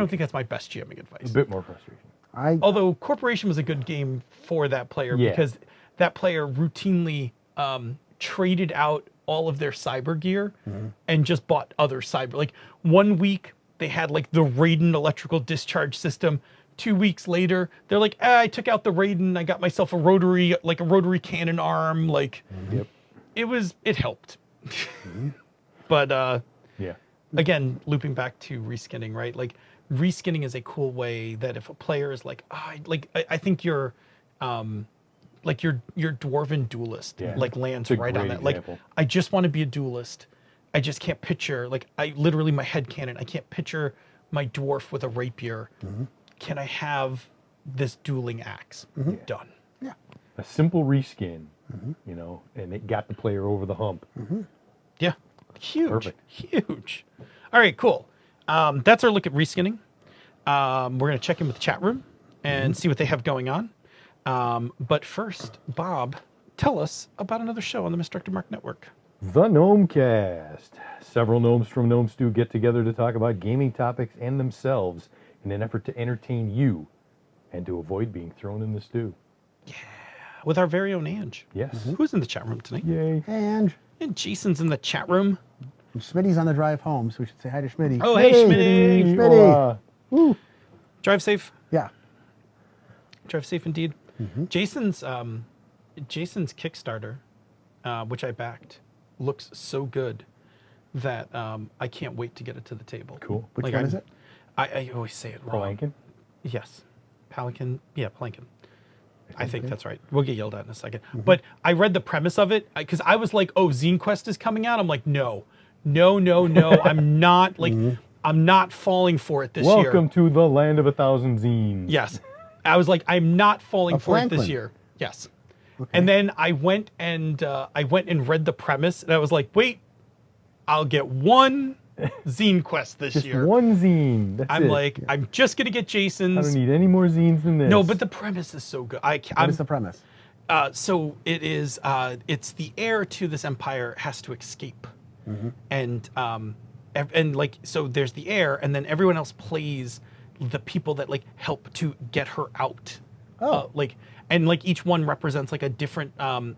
Speaker 2: think that's my best GMing advice.
Speaker 3: A bit more frustration.
Speaker 2: Although Corporation was a good game for that player, because that player routinely traded out all of their cyber gear and just bought other cyber. Like 1 week they had like the Raiden electrical discharge system. 2 weeks later, they're like, I took out the Raiden. I got myself a rotary cannon arm. Like, it helped. But again, looping back to reskinning, right? Like, reskinning is a cool way that if a player is like, I think your dwarven duelist lands right on that.
Speaker 3: Example.
Speaker 2: Like, I just want to be a duelist. I just can't picture, like, my headcanon, I can't picture my dwarf with a rapier. Can I have this dueling axe. Done.
Speaker 4: Yeah.
Speaker 3: A simple reskin, and it got the player over the hump.
Speaker 2: Yeah. Huge.
Speaker 3: Perfect.
Speaker 2: Huge. All right, cool. That's our look at reskinning. We're going to check in with the chat room and see what they have going on. But first, Bob, tell us about another show on the Misdirected Mark Network.
Speaker 3: The Gnomecast. Several gnomes from Gnome Stew get together to talk about gaming topics and themselves in an effort to entertain you and to avoid being thrown in the stew.
Speaker 2: With our very own Ange.
Speaker 3: Yes.
Speaker 2: Who's in the chat room tonight?
Speaker 3: Yay.
Speaker 4: And
Speaker 2: And Jason's in the chat room.
Speaker 4: Smitty's on the drive home, so we should say hi to Smitty.
Speaker 2: Oh, hey, Smitty.
Speaker 4: Smitty. Woo.
Speaker 2: Drive safe.
Speaker 4: Yeah.
Speaker 2: Drive safe indeed. Jason's Kickstarter, which I backed, looks so good that I can't wait to get it to the table.
Speaker 3: Cool.
Speaker 4: Which one is it?
Speaker 2: I always say it wrong.
Speaker 3: Palankin?
Speaker 2: Yes. Palankin. Yeah, Palankin. I think that's right. We'll get yelled at in a second. But I read the premise of it because I was like, oh, Zine Quest is coming out. I'm like, no. I'm not I'm not falling for it this year.
Speaker 3: Welcome to the land of 1,000 zines.
Speaker 2: Yes. I was like, I'm not falling for it this
Speaker 4: Franklin.
Speaker 2: year. Yes. And then I went and read the premise and I was like, wait, I'll get one Zine Quest this
Speaker 3: Just
Speaker 2: year.
Speaker 3: one zine. That's
Speaker 2: I'm
Speaker 3: it.
Speaker 2: like, I'm just gonna get
Speaker 3: I
Speaker 2: Jason's.
Speaker 3: don't need any more zines than this.
Speaker 2: No, but the premise is so good.
Speaker 4: What
Speaker 2: I'm
Speaker 4: is the premise?
Speaker 2: so it is. It's the heir to this empire has to escape, and like so there's the heir, and then everyone else plays the people that like help to get her out.
Speaker 4: Oh.
Speaker 2: And each one represents like a different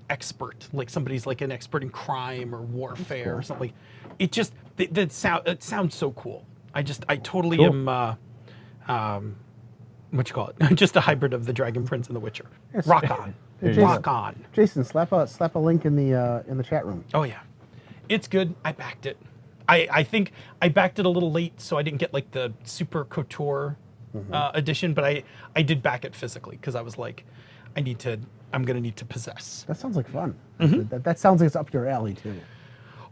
Speaker 2: expert. Like somebody's like an expert in crime or warfare or something. It just it sounds so cool. I totally am. What you call it? Just a hybrid of the Dragon Prince and the Witcher.
Speaker 4: Yes.
Speaker 2: Rock on,
Speaker 3: There you
Speaker 2: rock
Speaker 3: go.
Speaker 2: on.
Speaker 4: Jason, slap a link in the chat room.
Speaker 2: Oh yeah, it's good. I backed it. I think I backed it a little late, so I didn't get like the super couture edition, but I did back it physically because I was like, I'm gonna need to possess.
Speaker 4: That sounds like fun. That sounds like it's up your alley too.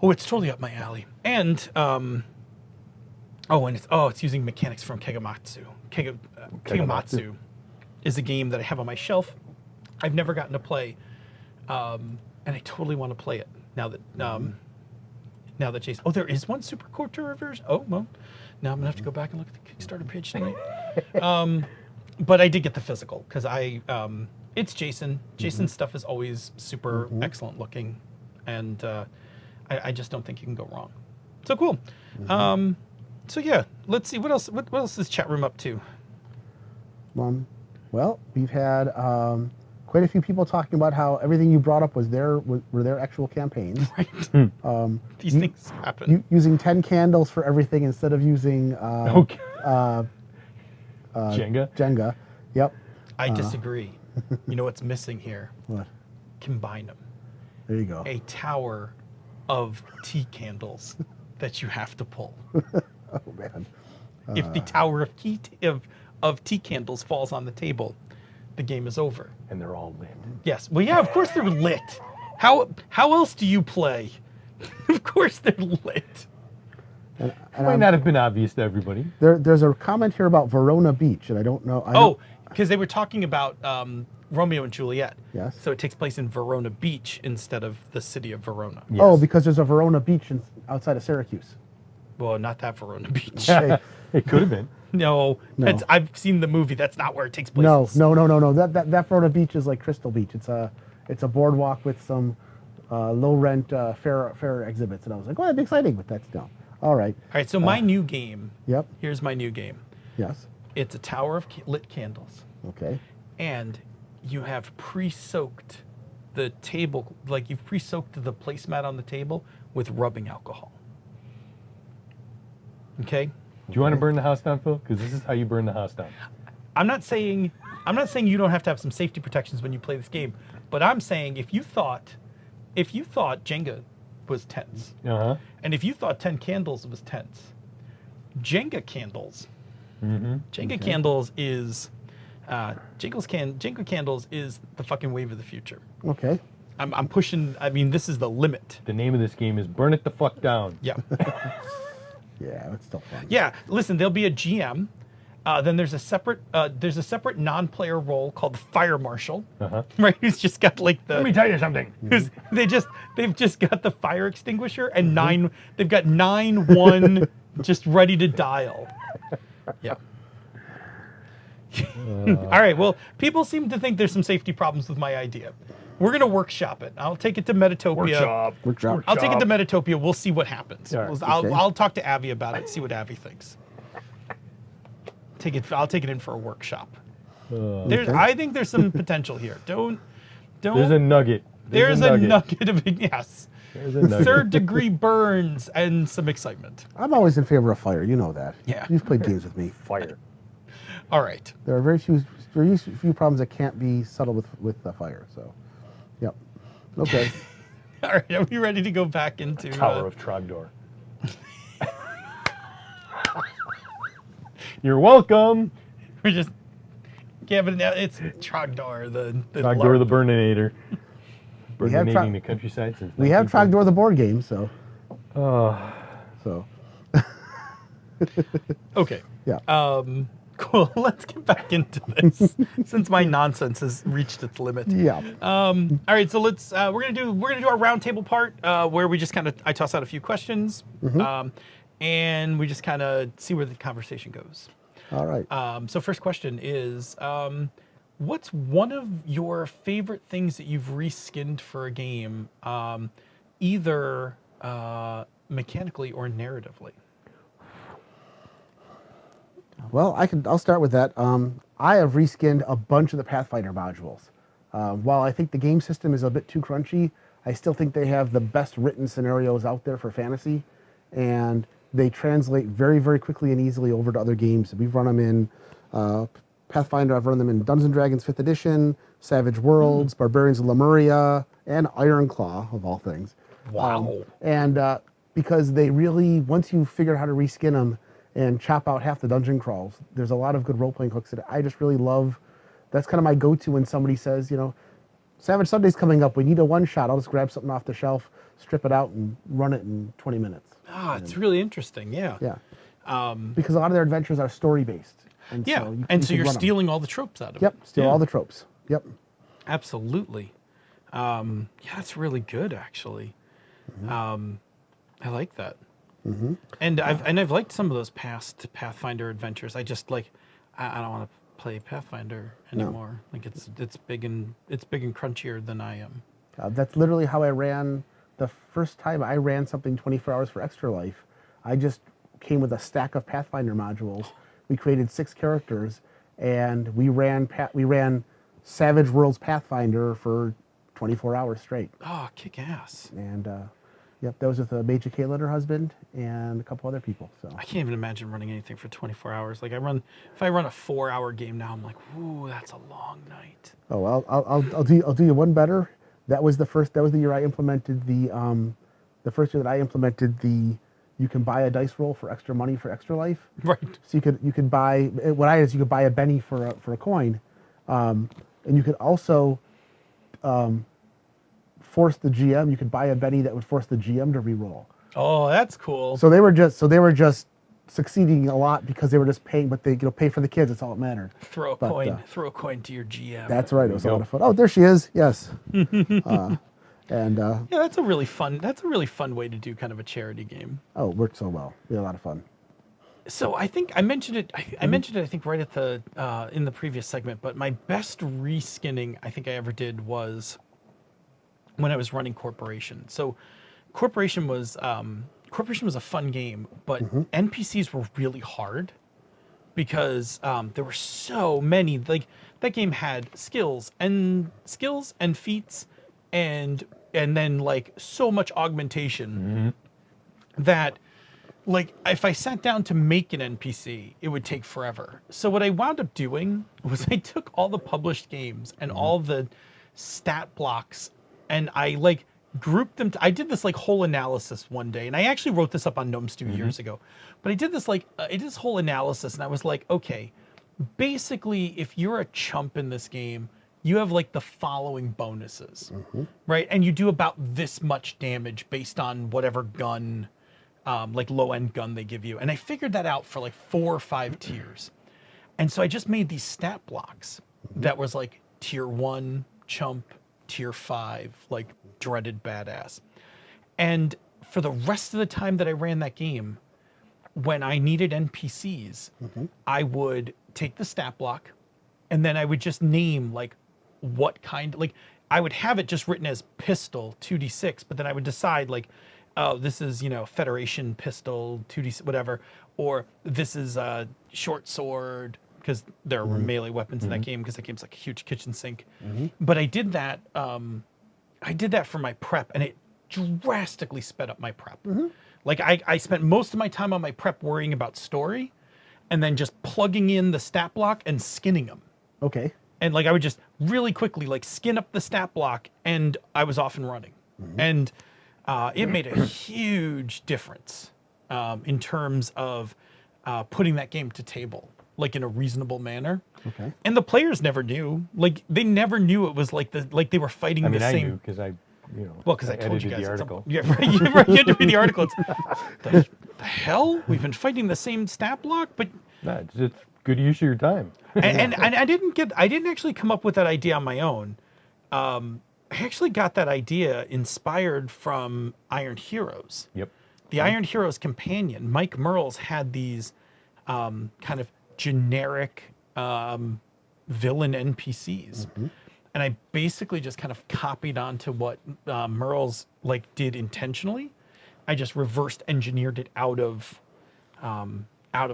Speaker 2: Oh, it's totally up my alley. And it's using mechanics from Kegamatsu. Kegamatsu is a game that I have on my shelf. I've never gotten to play, and I totally want to play it now that Jason. Oh, there is one Super Couture version. Oh well, now I'm gonna have to go back and look at the Kickstarter page tonight. But I did get the physical because it's Jason. Jason's stuff is always super excellent looking, and I just don't think you can go wrong. So cool. So yeah, let's see what else. What else is chat room up to?
Speaker 4: Well, we've had quite a few people talking about how everything you brought up were their actual campaigns.
Speaker 2: Right. These things happen.
Speaker 4: Using 10 candles for everything instead of using
Speaker 3: Jenga?
Speaker 4: Jenga. Yep.
Speaker 2: I disagree. You know what's missing here?
Speaker 4: What?
Speaker 2: Combine them.
Speaker 4: There you go.
Speaker 2: A tower of tea candles that you have to pull.
Speaker 4: Oh man.
Speaker 2: If the tower of tea candles falls on the table, the game is over.
Speaker 3: And they're all lit.
Speaker 2: Yes. Well, yeah. Of course they're lit. How else do you play? Of course they're lit.
Speaker 3: Might not have been obvious to everybody.
Speaker 4: There's a comment here about Verona Beach, and I don't know.
Speaker 2: Because they were talking about Romeo and Juliet.
Speaker 4: Yes.
Speaker 2: So it takes place in Verona Beach instead of the city of Verona.
Speaker 3: Yes.
Speaker 4: Oh, because there's a Verona Beach outside of Syracuse.
Speaker 2: Well, not that Verona Beach.
Speaker 4: Okay.
Speaker 3: It could have been.
Speaker 2: No.
Speaker 4: No.
Speaker 2: I've seen the movie. That's not where it takes place.
Speaker 4: No. That Verona Beach is like Crystal Beach. It's a boardwalk with some low rent fair exhibits, and I was like, well, that'd be exciting, but that's no. All right.
Speaker 2: All right. So my new game.
Speaker 4: Yep.
Speaker 2: Here's my new game.
Speaker 4: Yes.
Speaker 2: It's a tower of lit candles,
Speaker 4: Okay.
Speaker 2: and you have pre-soaked the table, like you've pre-soaked the placemat on the table with rubbing alcohol. Okay.
Speaker 3: Do you want to burn the house down, Phil? Because this is how you burn the house down.
Speaker 2: I'm not saying you don't have to have some safety protections when you play this game, but I'm saying if you thought Jenga was tense, and if you thought 10 candles was tense, Jenga candles. Jenga candles is Jenga candles is the fucking wave of the future.
Speaker 4: Okay.
Speaker 2: I'm pushing. I mean, this is the limit.
Speaker 3: The name of this game is Burn It the Fuck Down.
Speaker 2: Yeah.
Speaker 4: Yeah, that's still fun.
Speaker 2: Yeah. Listen, there'll be a GM, Then there's a separate non-player role called Fire Marshal, right? Who's just got like the.
Speaker 3: Let me tell you something.
Speaker 2: They've just got the fire extinguisher and they've got 9-1 just ready to dial. Yeah. All right. Well, people seem to think there's some safety problems with my idea. We're gonna workshop it. I'll take it to Metatopia.
Speaker 4: Workshop.
Speaker 2: I'll take it to Metatopia. We'll see what happens.
Speaker 3: All right.
Speaker 2: I'll talk to Avi about it. See what Avi thinks. I'll take it in for a workshop. I think there's some potential here. Don't.
Speaker 3: There's a nugget.
Speaker 2: There's a nugget of yes.
Speaker 3: There's a nugget.
Speaker 2: 3rd degree burns and some excitement.
Speaker 4: I'm always in favor of fire. You know that.
Speaker 2: Yeah.
Speaker 4: You've played games with me.
Speaker 3: Fire.
Speaker 2: All right.
Speaker 4: There are very few problems that can't be settled with the fire. So, yep. Okay.
Speaker 2: All right. Are we ready to go back into
Speaker 3: Tower of Trogdor. You're welcome.
Speaker 2: We're just. Yeah, but now it's Trogdor, the
Speaker 3: Trogdor the Burninator.
Speaker 4: We have
Speaker 3: Burninating the countryside since
Speaker 4: We have
Speaker 3: 1940.
Speaker 4: Trogdor the board game, so.
Speaker 2: Okay.
Speaker 4: Yeah.
Speaker 2: Cool. Let's get back into this since my nonsense has reached its limit.
Speaker 4: Yeah.
Speaker 2: All right. So let's. We're gonna do our roundtable part where we just I toss out a few questions, and we just kind of see where the conversation goes.
Speaker 4: All right.
Speaker 2: So first question is, what's one of your favorite things that you've reskinned for a game, either mechanically or narratively?
Speaker 4: Well, I'll start with that. I have reskinned a bunch of the Pathfinder modules. While I think the game system is a bit too crunchy, I still think they have the best written scenarios out there for fantasy, and they translate very, very quickly and easily over to other games. We've run them in Pathfinder. I've run them in Dungeons & Dragons 5th Edition, Savage Worlds, Barbarians of Lemuria, and Ironclaw, of all things.
Speaker 2: Wow.
Speaker 4: Because they really, once you figure out how to reskin them and chop out half the dungeon crawls, there's a lot of good role-playing hooks that I just really love. That's kind of my go-to when somebody says, Savage Sunday's coming up, we need a one-shot. I'll just grab something off the shelf, strip it out, and run it in 20 minutes.
Speaker 2: It's really interesting. Yeah.
Speaker 4: Yeah. Because a lot of their adventures are story-based. And
Speaker 2: Yeah.
Speaker 4: So you
Speaker 2: and so
Speaker 4: can
Speaker 2: you're
Speaker 4: run 'em.
Speaker 2: stealing all the tropes out of it.
Speaker 4: Yep, steal
Speaker 2: Yeah.
Speaker 4: all the tropes. Yep.
Speaker 2: Absolutely. Yeah, that's really good, actually. I like that. And I've liked some of those past Pathfinder adventures. I just I don't want to play Pathfinder anymore. Like it's big and crunchier than I am.
Speaker 4: That's literally how I ran the first time I ran something 24 hours for Extra Life. I just came with a stack of Pathfinder modules. We created 6 characters, and we ran Savage Worlds Pathfinder for 24 hours straight.
Speaker 2: Oh, kick ass.
Speaker 4: And yep, that was with Major Kayla and her husband and a couple other people. So
Speaker 2: I can't even imagine running anything for 24 hours. Like if I run a 4-hour game now, I'm like, ooh, that's a long night.
Speaker 4: Oh, well, I'll do you one better. That was the year I implemented the first year that I implemented you can buy a dice roll for extra money for Extra Life.
Speaker 2: Right.
Speaker 4: So you could buy you could buy a Benny for a coin, and you could also force the GM. You could buy a Benny that would force the GM to re-roll.
Speaker 2: Oh, that's cool.
Speaker 4: So they were just succeeding a lot because they were just paying, but they pay for the kids. That's all that mattered.
Speaker 2: Throw a coin to your GM.
Speaker 4: That's right. It was a lot of fun. Oh, there she is. Yes. Yeah,
Speaker 2: that's a really fun way to do kind of a charity game.
Speaker 4: Oh, it worked so well. We had a lot of fun.
Speaker 2: So I think I mentioned it. I mentioned it. I think right at the in the previous segment. But my best reskinning I think I ever did was when I was running Corporation. So Corporation was a fun game, but NPCs were really hard because there were so many. Like that game had skills and feats and then like so much augmentation that like if I sat down to make an NPC, it would take forever. So what I wound up doing was I took all the published games and all the stat blocks and I like grouped them. I did this like whole analysis one day, and I actually wrote this up on Gnome Stew years ago. But I did this this whole analysis, and I was like, okay, basically, if you're a chump in this game, you have like the following bonuses, right? And you do about this much damage based on whatever gun, like low end gun they give you. And I figured that out for like 4 or 5 tiers. And so I just made these stat blocks that was like tier 1 chump, tier 5 like dreaded badass. And for the rest of the time that I ran that game, when I needed NPCs, I would take the stat block and then I would just name like what kind, like I would have it just written as pistol 2d6, but then I would decide like, oh, this is, you know, Federation pistol 2d whatever, or this is a short sword, because there were melee weapons in that game, because that game's like a huge kitchen sink. But I did that for my prep, and it drastically sped up my prep. Like I spent most of my time on my prep worrying about story, and then just plugging in the stat block and skinning them.
Speaker 4: Okay.
Speaker 2: And like I would just really quickly like skin up the stat block, and I was off and running. And it made a huge difference in terms of putting that game to table, like in a reasonable manner.
Speaker 3: Okay.
Speaker 2: And the players never knew. Like they never knew it was like they were fighting
Speaker 3: I mean,
Speaker 2: the
Speaker 3: I
Speaker 2: same.
Speaker 3: knew because I
Speaker 2: Well, because I told you
Speaker 3: edited
Speaker 2: guys
Speaker 3: the
Speaker 2: at some
Speaker 3: article.
Speaker 2: point. Yeah, right. You had to read the article. It's, the hell? We've been fighting the same stat block, but
Speaker 3: No, it's good use of your time.
Speaker 2: and I didn't actually come up with that idea on my own. I actually got that idea inspired from Iron Heroes.
Speaker 3: Yep.
Speaker 2: The Iron Heroes companion, Mike Merles, had these kind of generic villain NPCs. And I basically just kind of copied onto what Merles like did intentionally. I just reversed engineered it out of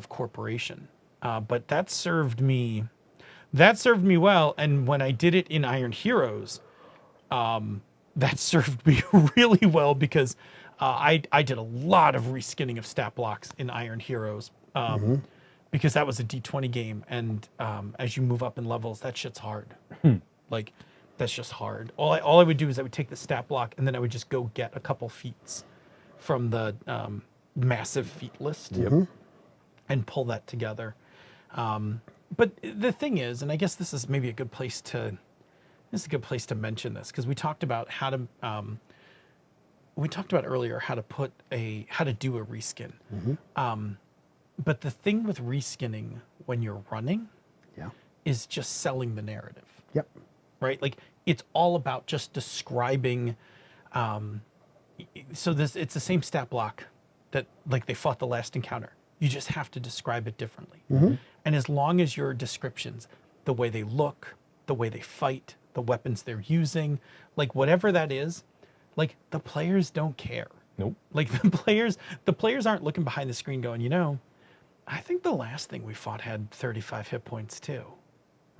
Speaker 2: corporation. But that served me well. And when I did it in Iron Heroes, that served me really well, because I did a lot of reskinning of stat blocks in Iron Heroes, because that was a D20 game, and as you move up in levels, that shit's hard. Like that's just hard. All I would do is I would take the stat block, and then I would just go get a couple feats from the massive feat list and pull that together. But the thing is, and I guess this is maybe a good place to mention this, because we talked about how to earlier how to do a reskin. But the thing with reskinning when you're running is just selling the narrative.
Speaker 4: Yep.
Speaker 2: Right? Like it's all about just describing. So it's the same stat block that like they fought the last encounter. You just have to describe it differently. And as long as your descriptions, the way they look, the way they fight, the weapons they're using, like whatever that is, like the players don't care.
Speaker 3: Nope.
Speaker 2: Like the players aren't looking behind the screen going, you know, I think the last thing we fought had 35 hit points too.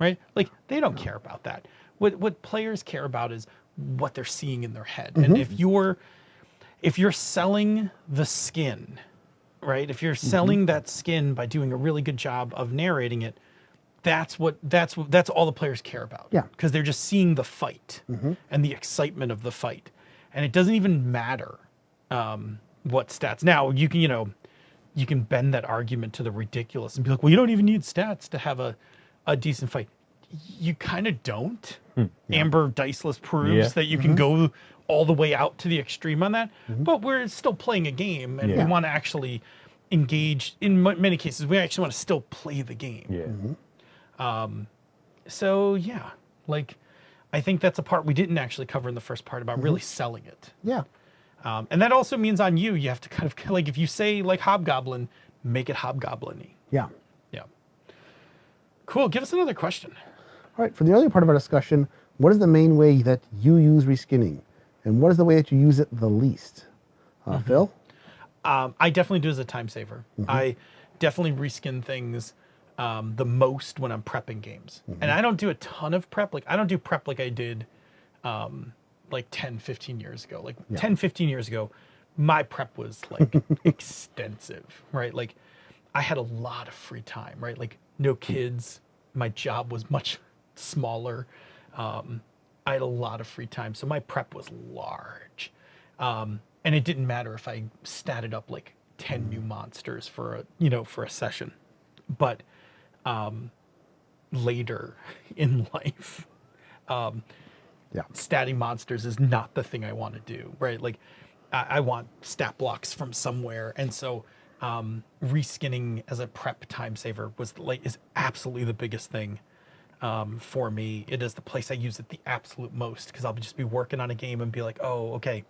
Speaker 2: Right? Like they don't care about that. What players care about is what they're seeing in their head. And if you're selling the skin, right? If you're selling that skin by doing a really good job of narrating it, that's all the players care about.
Speaker 4: Yeah.
Speaker 2: Because they're just seeing the fight and the excitement of the fight. And it doesn't even matter what stats. Now you can bend that argument to the ridiculous and be like, well, you don't even need stats to have a decent fight. You kind of don't. Amber Diceless proves that you can go all the way out to the extreme on that, but we're still playing a game, and we want to actually engage. In many cases, we actually want to still play the game.
Speaker 3: Yeah.
Speaker 2: So yeah, like I think that's a part we didn't actually cover in the first part about really selling it.
Speaker 4: Yeah.
Speaker 2: And that also means on you have to kind of like, if you say like Hobgoblin, make it Hobgoblin-y.
Speaker 4: Yeah.
Speaker 2: Yeah. Cool. Give us another question.
Speaker 4: All right, for the earlier part of our discussion, what is the main way that you use reskinning? And what is the way that you use it the least? Phil?
Speaker 2: I definitely do as a time saver. I definitely reskin things the most when I'm prepping games. And I don't do a ton of prep. Like I don't do prep like I did like 10, 15 years ago. Like 10, 15 years ago, my prep was like extensive, right? Like I had a lot of free time, right? Like no kids. My job was much smaller. I had a lot of free time. So my prep was large. And it didn't matter if I statted up like 10 new monsters for a session. But later in life, statting monsters is not the thing I want to do, right? Like I want stat blocks from somewhere. And so reskinning as a prep time saver is absolutely the biggest thing for me. It is the place I use it the absolute most, because I'll just be working on a game and be like, oh, okay,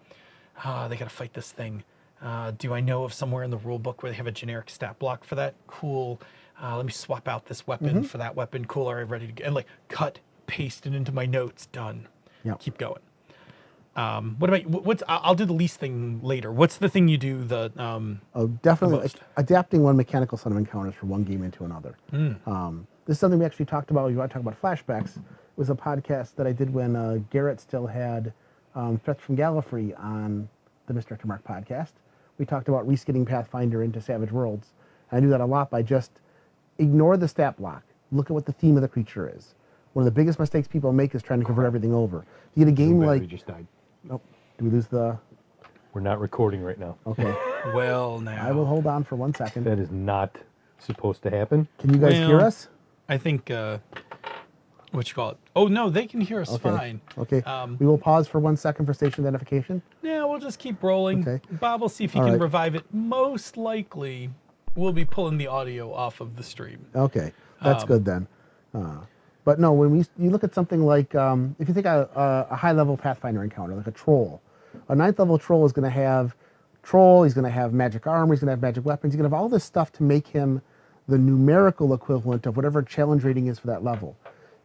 Speaker 2: they got to fight this thing. Do I know of somewhere in the rule book where they have a generic stat block for that? Cool. Let me swap out this weapon for that weapon. Cool. All right, ready to go. And like cut, paste it into my notes. Done.
Speaker 4: Yep.
Speaker 2: Keep going. What about I'll do the least thing later. What's the thing you do
Speaker 4: Definitely
Speaker 2: the most?
Speaker 4: adapting one mechanical set of encounters from one game into another. This is something we actually talked about. You want to talk about flashbacks? It was a podcast that I did when Garrett still had Threats from Gallifrey on the Misdirected Mark podcast. We talked about reskinning Pathfinder into Savage Worlds. And I do that a lot by just ignore the stat block. Look at what the theme of the creature is. One of the biggest mistakes people make is trying to convert everything over. You get a game like...
Speaker 3: just died.
Speaker 4: Nope. Do we lose the...
Speaker 3: We're not recording right now.
Speaker 4: Okay.
Speaker 2: Well, now.
Speaker 4: I will hold on for 1 second.
Speaker 3: That is not supposed to happen.
Speaker 4: Can you guys hear us?
Speaker 2: I think, what you call it? Oh, no, they can hear us
Speaker 4: Okay.
Speaker 2: fine.
Speaker 4: Okay. We will pause for 1 second for station identification.
Speaker 2: Yeah, we'll just keep rolling.
Speaker 4: Okay.
Speaker 2: Bob will see if he
Speaker 4: All
Speaker 2: can
Speaker 4: right.
Speaker 2: revive it. Most likely, we'll be pulling the audio off of the stream.
Speaker 4: Okay. That's good then. But no, when you look at something like, if you think a high-level Pathfinder encounter, like a troll, a 9th level troll is going to have troll, he's going to have magic armor, he's going to have magic weapons, he's going to have all this stuff to make him the numerical equivalent of whatever challenge rating is for that level.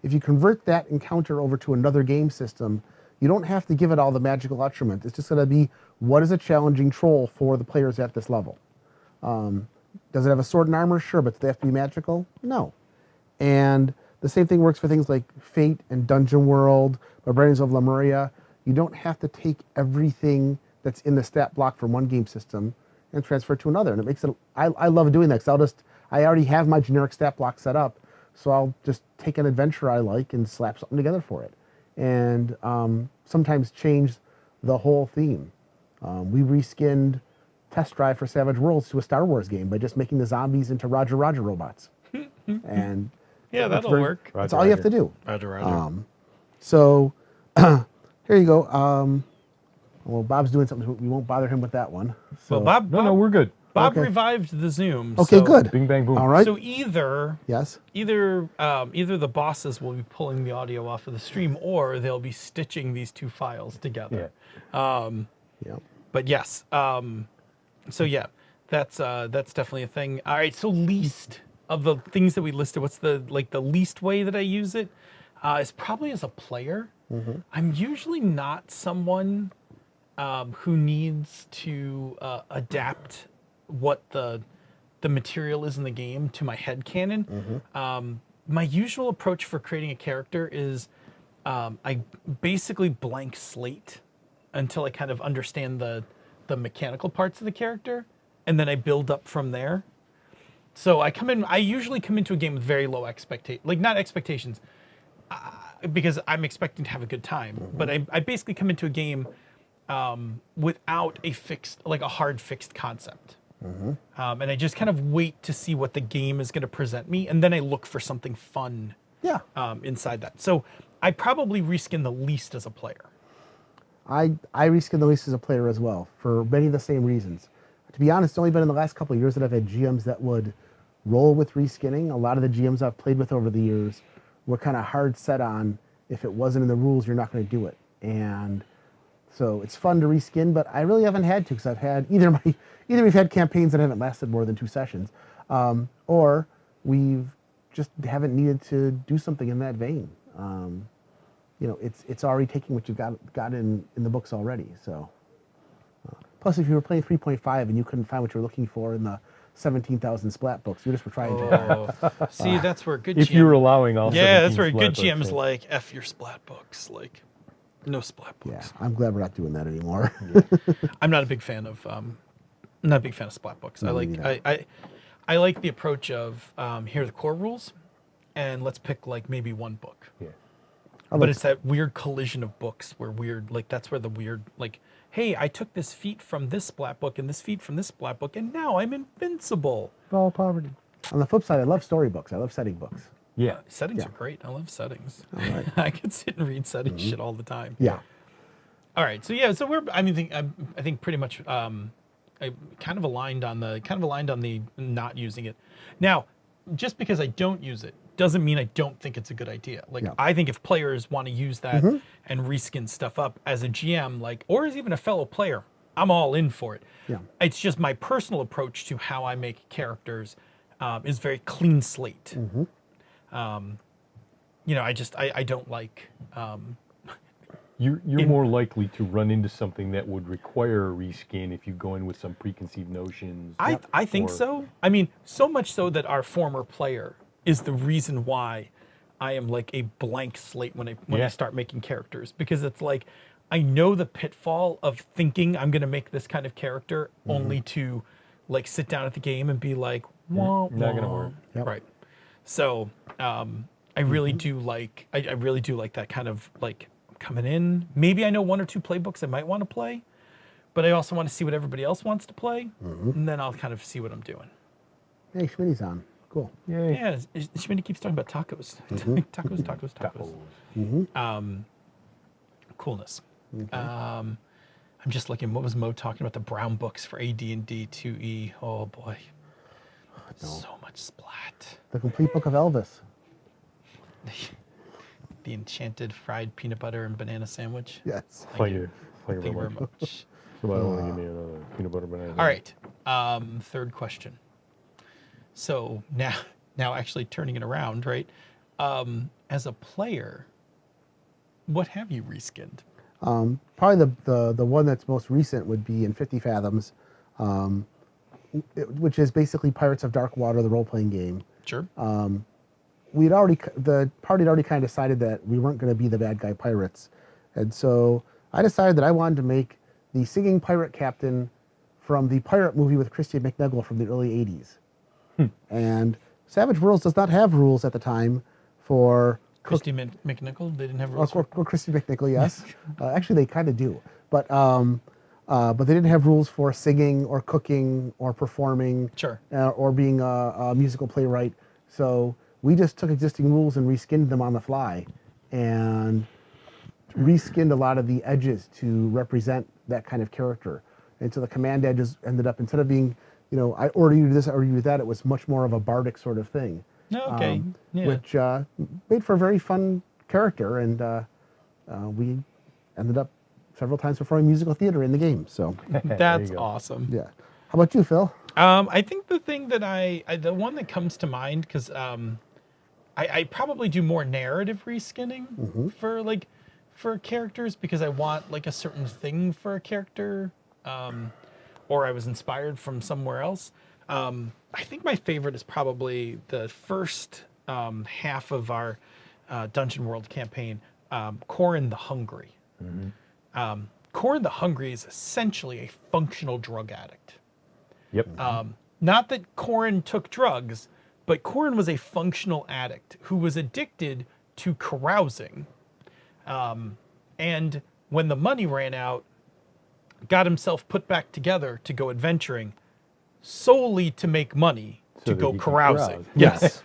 Speaker 4: If you convert that encounter over to another game system, you don't have to give it all the magical attributes. It's just going to be, what is a challenging troll for the players at this level? Does it have a sword and armor? Sure, but do they have to be magical? No. And the same thing works for things like Fate and Dungeon World, Barbarians of Lemuria. You don't have to take everything that's in the stat block from one game system and transfer it to another. And it makes it, I love doing that, because I already have my generic stat block set up, so I'll just take an adventure I like and slap something together for it. And sometimes change the whole theme. We reskinned Test Drive for Savage Worlds to a Star Wars game by just making the zombies into Roger robots. And
Speaker 2: Yeah, that'll work.
Speaker 4: that's all you have to do.
Speaker 2: Roger.
Speaker 4: So here you go. Well, Bob's doing something, so we won't bother him with that one. So,
Speaker 2: Well, Bob,
Speaker 3: No, we're good.
Speaker 2: Bob
Speaker 4: Okay.
Speaker 2: revived the Zoom.
Speaker 4: Okay,
Speaker 2: so,
Speaker 4: good.
Speaker 3: Bing, bang, boom.
Speaker 4: All right.
Speaker 2: So either
Speaker 4: Yes.
Speaker 2: either the bosses will be pulling the audio off of the stream, or they'll be stitching these two files together.
Speaker 4: Yep.
Speaker 2: But yes, so yeah, that's definitely a thing. All right, so least of the things that we listed, what's the least way that I use it? Is probably as a player. I'm usually not someone who needs to adapt what the material is in the game to my head canon. My usual approach for creating a character is I basically blank slate until I kind of understand the mechanical parts of the character, and then I build up from there. So I usually come into a game with very low expectations, because I'm expecting to have a good time. But I basically come into a game without a hard fixed concept. And I just kind of wait to see what the game is going to present me, and then I look for something fun
Speaker 4: Yeah.
Speaker 2: inside that. So I probably reskin the least as a player.
Speaker 4: I reskin the least as a player as well, for many of the same reasons. To be honest, it's only been in the last couple of years that I've had GMs that would roll with reskinning. A lot of the GMs I've played with over the years were kind of hard set on, if it wasn't in the rules, you're not going to do it. And so it's fun to reskin, but I really haven't had to, because I've had either we've had campaigns that haven't lasted more than 2 sessions, or we've just haven't needed to do something in that vein. It's already taking what you've got in the books already. So, plus, if you were playing 3.5 and you couldn't find what you were looking for in the 17,000 splat books, you just were trying to.
Speaker 2: See, that's where a good
Speaker 3: If
Speaker 2: GM...
Speaker 3: you're allowing all
Speaker 2: Yeah, that's
Speaker 3: 17
Speaker 2: where a good
Speaker 3: splat
Speaker 2: GM
Speaker 3: books,
Speaker 2: is like, F your splat books. Like, no splat
Speaker 4: Yeah,
Speaker 2: books.
Speaker 4: I'm glad we're not doing that anymore.
Speaker 2: I'm not a big fan of splat books.
Speaker 4: No,
Speaker 2: I like
Speaker 4: me neither.
Speaker 2: I like the approach of here are the core rules, and let's pick like maybe one book.
Speaker 3: Yeah.
Speaker 2: But it's that weird collision of books where that's where the weird, like, hey, I took this feat from this splat book and this feat from this splat book, and now I'm invincible.
Speaker 3: All poverty.
Speaker 4: On the flip side, I love storybooks. I love setting books.
Speaker 3: Yeah.
Speaker 2: Settings
Speaker 4: Yeah.
Speaker 2: are great. I love settings.
Speaker 4: right.
Speaker 2: I could sit and read settings shit all the time.
Speaker 4: Yeah.
Speaker 2: All right. So yeah. So I think pretty much kind of aligned on the not using it. Now, just because I don't use it doesn't mean I don't think it's a good idea. Like,
Speaker 4: Yeah.
Speaker 2: I think if players want to use that and reskin stuff up as a GM, like, or as even a fellow player, I'm all in for it.
Speaker 4: Yeah.
Speaker 2: It's just my personal approach to how I make characters is very clean slate. You know, I don't like.
Speaker 3: You're more likely to run into something that would require a reskin if you go in with some preconceived notions.
Speaker 2: I think
Speaker 3: or-
Speaker 2: so. I mean, so much so that our former player is the reason why I am like a blank slate when I start making characters, because it's like I know the pitfall of thinking I'm going to make this kind of character only to like sit down at the game and be like, wah,
Speaker 3: Not gonna
Speaker 2: wah.
Speaker 3: work.
Speaker 4: Yep.
Speaker 2: Right. So I really do like I really do like that kind of like coming in. Maybe I know one or two playbooks I might want to play, but I also want to see what everybody else wants to play, and then I'll kind of see what I'm doing.
Speaker 4: Hey, Schmitty's on. Cool.
Speaker 3: Yay.
Speaker 2: Yeah, Schmitty keeps talking about tacos. Tacos. Coolness. I'm just looking. What was Mo talking about? The brown books for AD&D 2E. Oh boy, so much splat.
Speaker 4: The complete book of Elvis.
Speaker 2: The enchanted fried peanut butter and banana sandwich.
Speaker 4: Yes.
Speaker 3: Thank you.
Speaker 2: Thank you very much.
Speaker 3: Somebody want to give me another peanut butter banana.
Speaker 2: All right. Third question. So now actually turning it around, right? As a player, what have you reskinned?
Speaker 4: Probably the one that's most recent would be in 50 Fathoms, which is basically Pirates of Dark Water, the role-playing game.
Speaker 2: Sure.
Speaker 4: The party had already kind of decided that we weren't going to be the bad guy pirates, and so I decided that I wanted to make the singing pirate captain from the pirate movie with Christy McNichol from the early 80s. And Savage Worlds does not have rules at the time for
Speaker 2: Christy McNichol, they didn't have rules.
Speaker 4: or Christy McNichol, yes. Actually, they kind of do, but they didn't have rules for singing or cooking or performing,
Speaker 2: Sure.
Speaker 4: or being a musical playwright. So we just took existing rules and reskinned them on the fly, and reskinned a lot of the edges to represent that kind of character. And so the command edges ended up, instead of being, I order you to this, I order you to that, it was much more of a bardic sort of thing.
Speaker 2: Okay. Yeah.
Speaker 4: Which made for a very fun character, and we ended up several times performing musical theater in the game. So,
Speaker 2: That's
Speaker 3: you go.
Speaker 2: awesome.
Speaker 4: yeah. How about you, Phil?
Speaker 2: I think the thing that the one that comes to mind, because I probably do more narrative reskinning for characters, because I want like a certain thing for a character, or I was inspired from somewhere else. I think my favorite is probably the first half of our Dungeon World campaign, Corin the Hungry. Corin the Hungry is essentially a functional drug addict.
Speaker 3: Yep.
Speaker 2: Not that Corin took drugs, but Corin was a functional addict who was addicted to carousing. And when the money ran out, got himself put back together to go adventuring solely to make money
Speaker 3: So
Speaker 2: to
Speaker 3: that
Speaker 2: go
Speaker 3: he could
Speaker 2: carousing.
Speaker 3: carouse.
Speaker 2: Yes.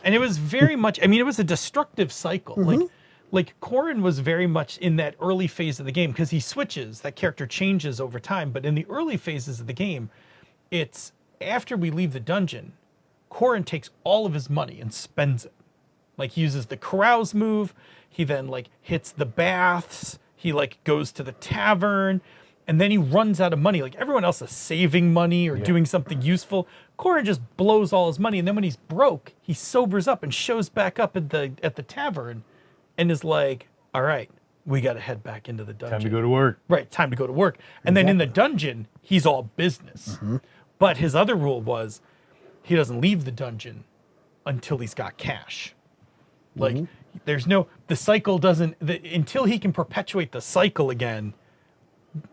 Speaker 2: And it was very much, it was a destructive cycle. Like Corin was very much in that early phase of the game, because he switches, that character changes over time. But in the early phases of the game, it's after we leave the dungeon, Corin takes all of his money and spends it. Like, he uses the carouse move. He then like hits the baths. He like goes to the tavern, and then he runs out of money. Like, everyone else is saving money or doing something useful. Corin just blows all his money, and then when he's broke, he sobers up and shows back up at the tavern, and is like, "All right, we got to head back into the dungeon.
Speaker 3: Time to go to work.
Speaker 2: Right, time to go to work." And then in the dungeon, he's all business. But his other rule was he doesn't leave the dungeon until he's got cash. Like, there's no, the cycle doesn't, until he can perpetuate the cycle again,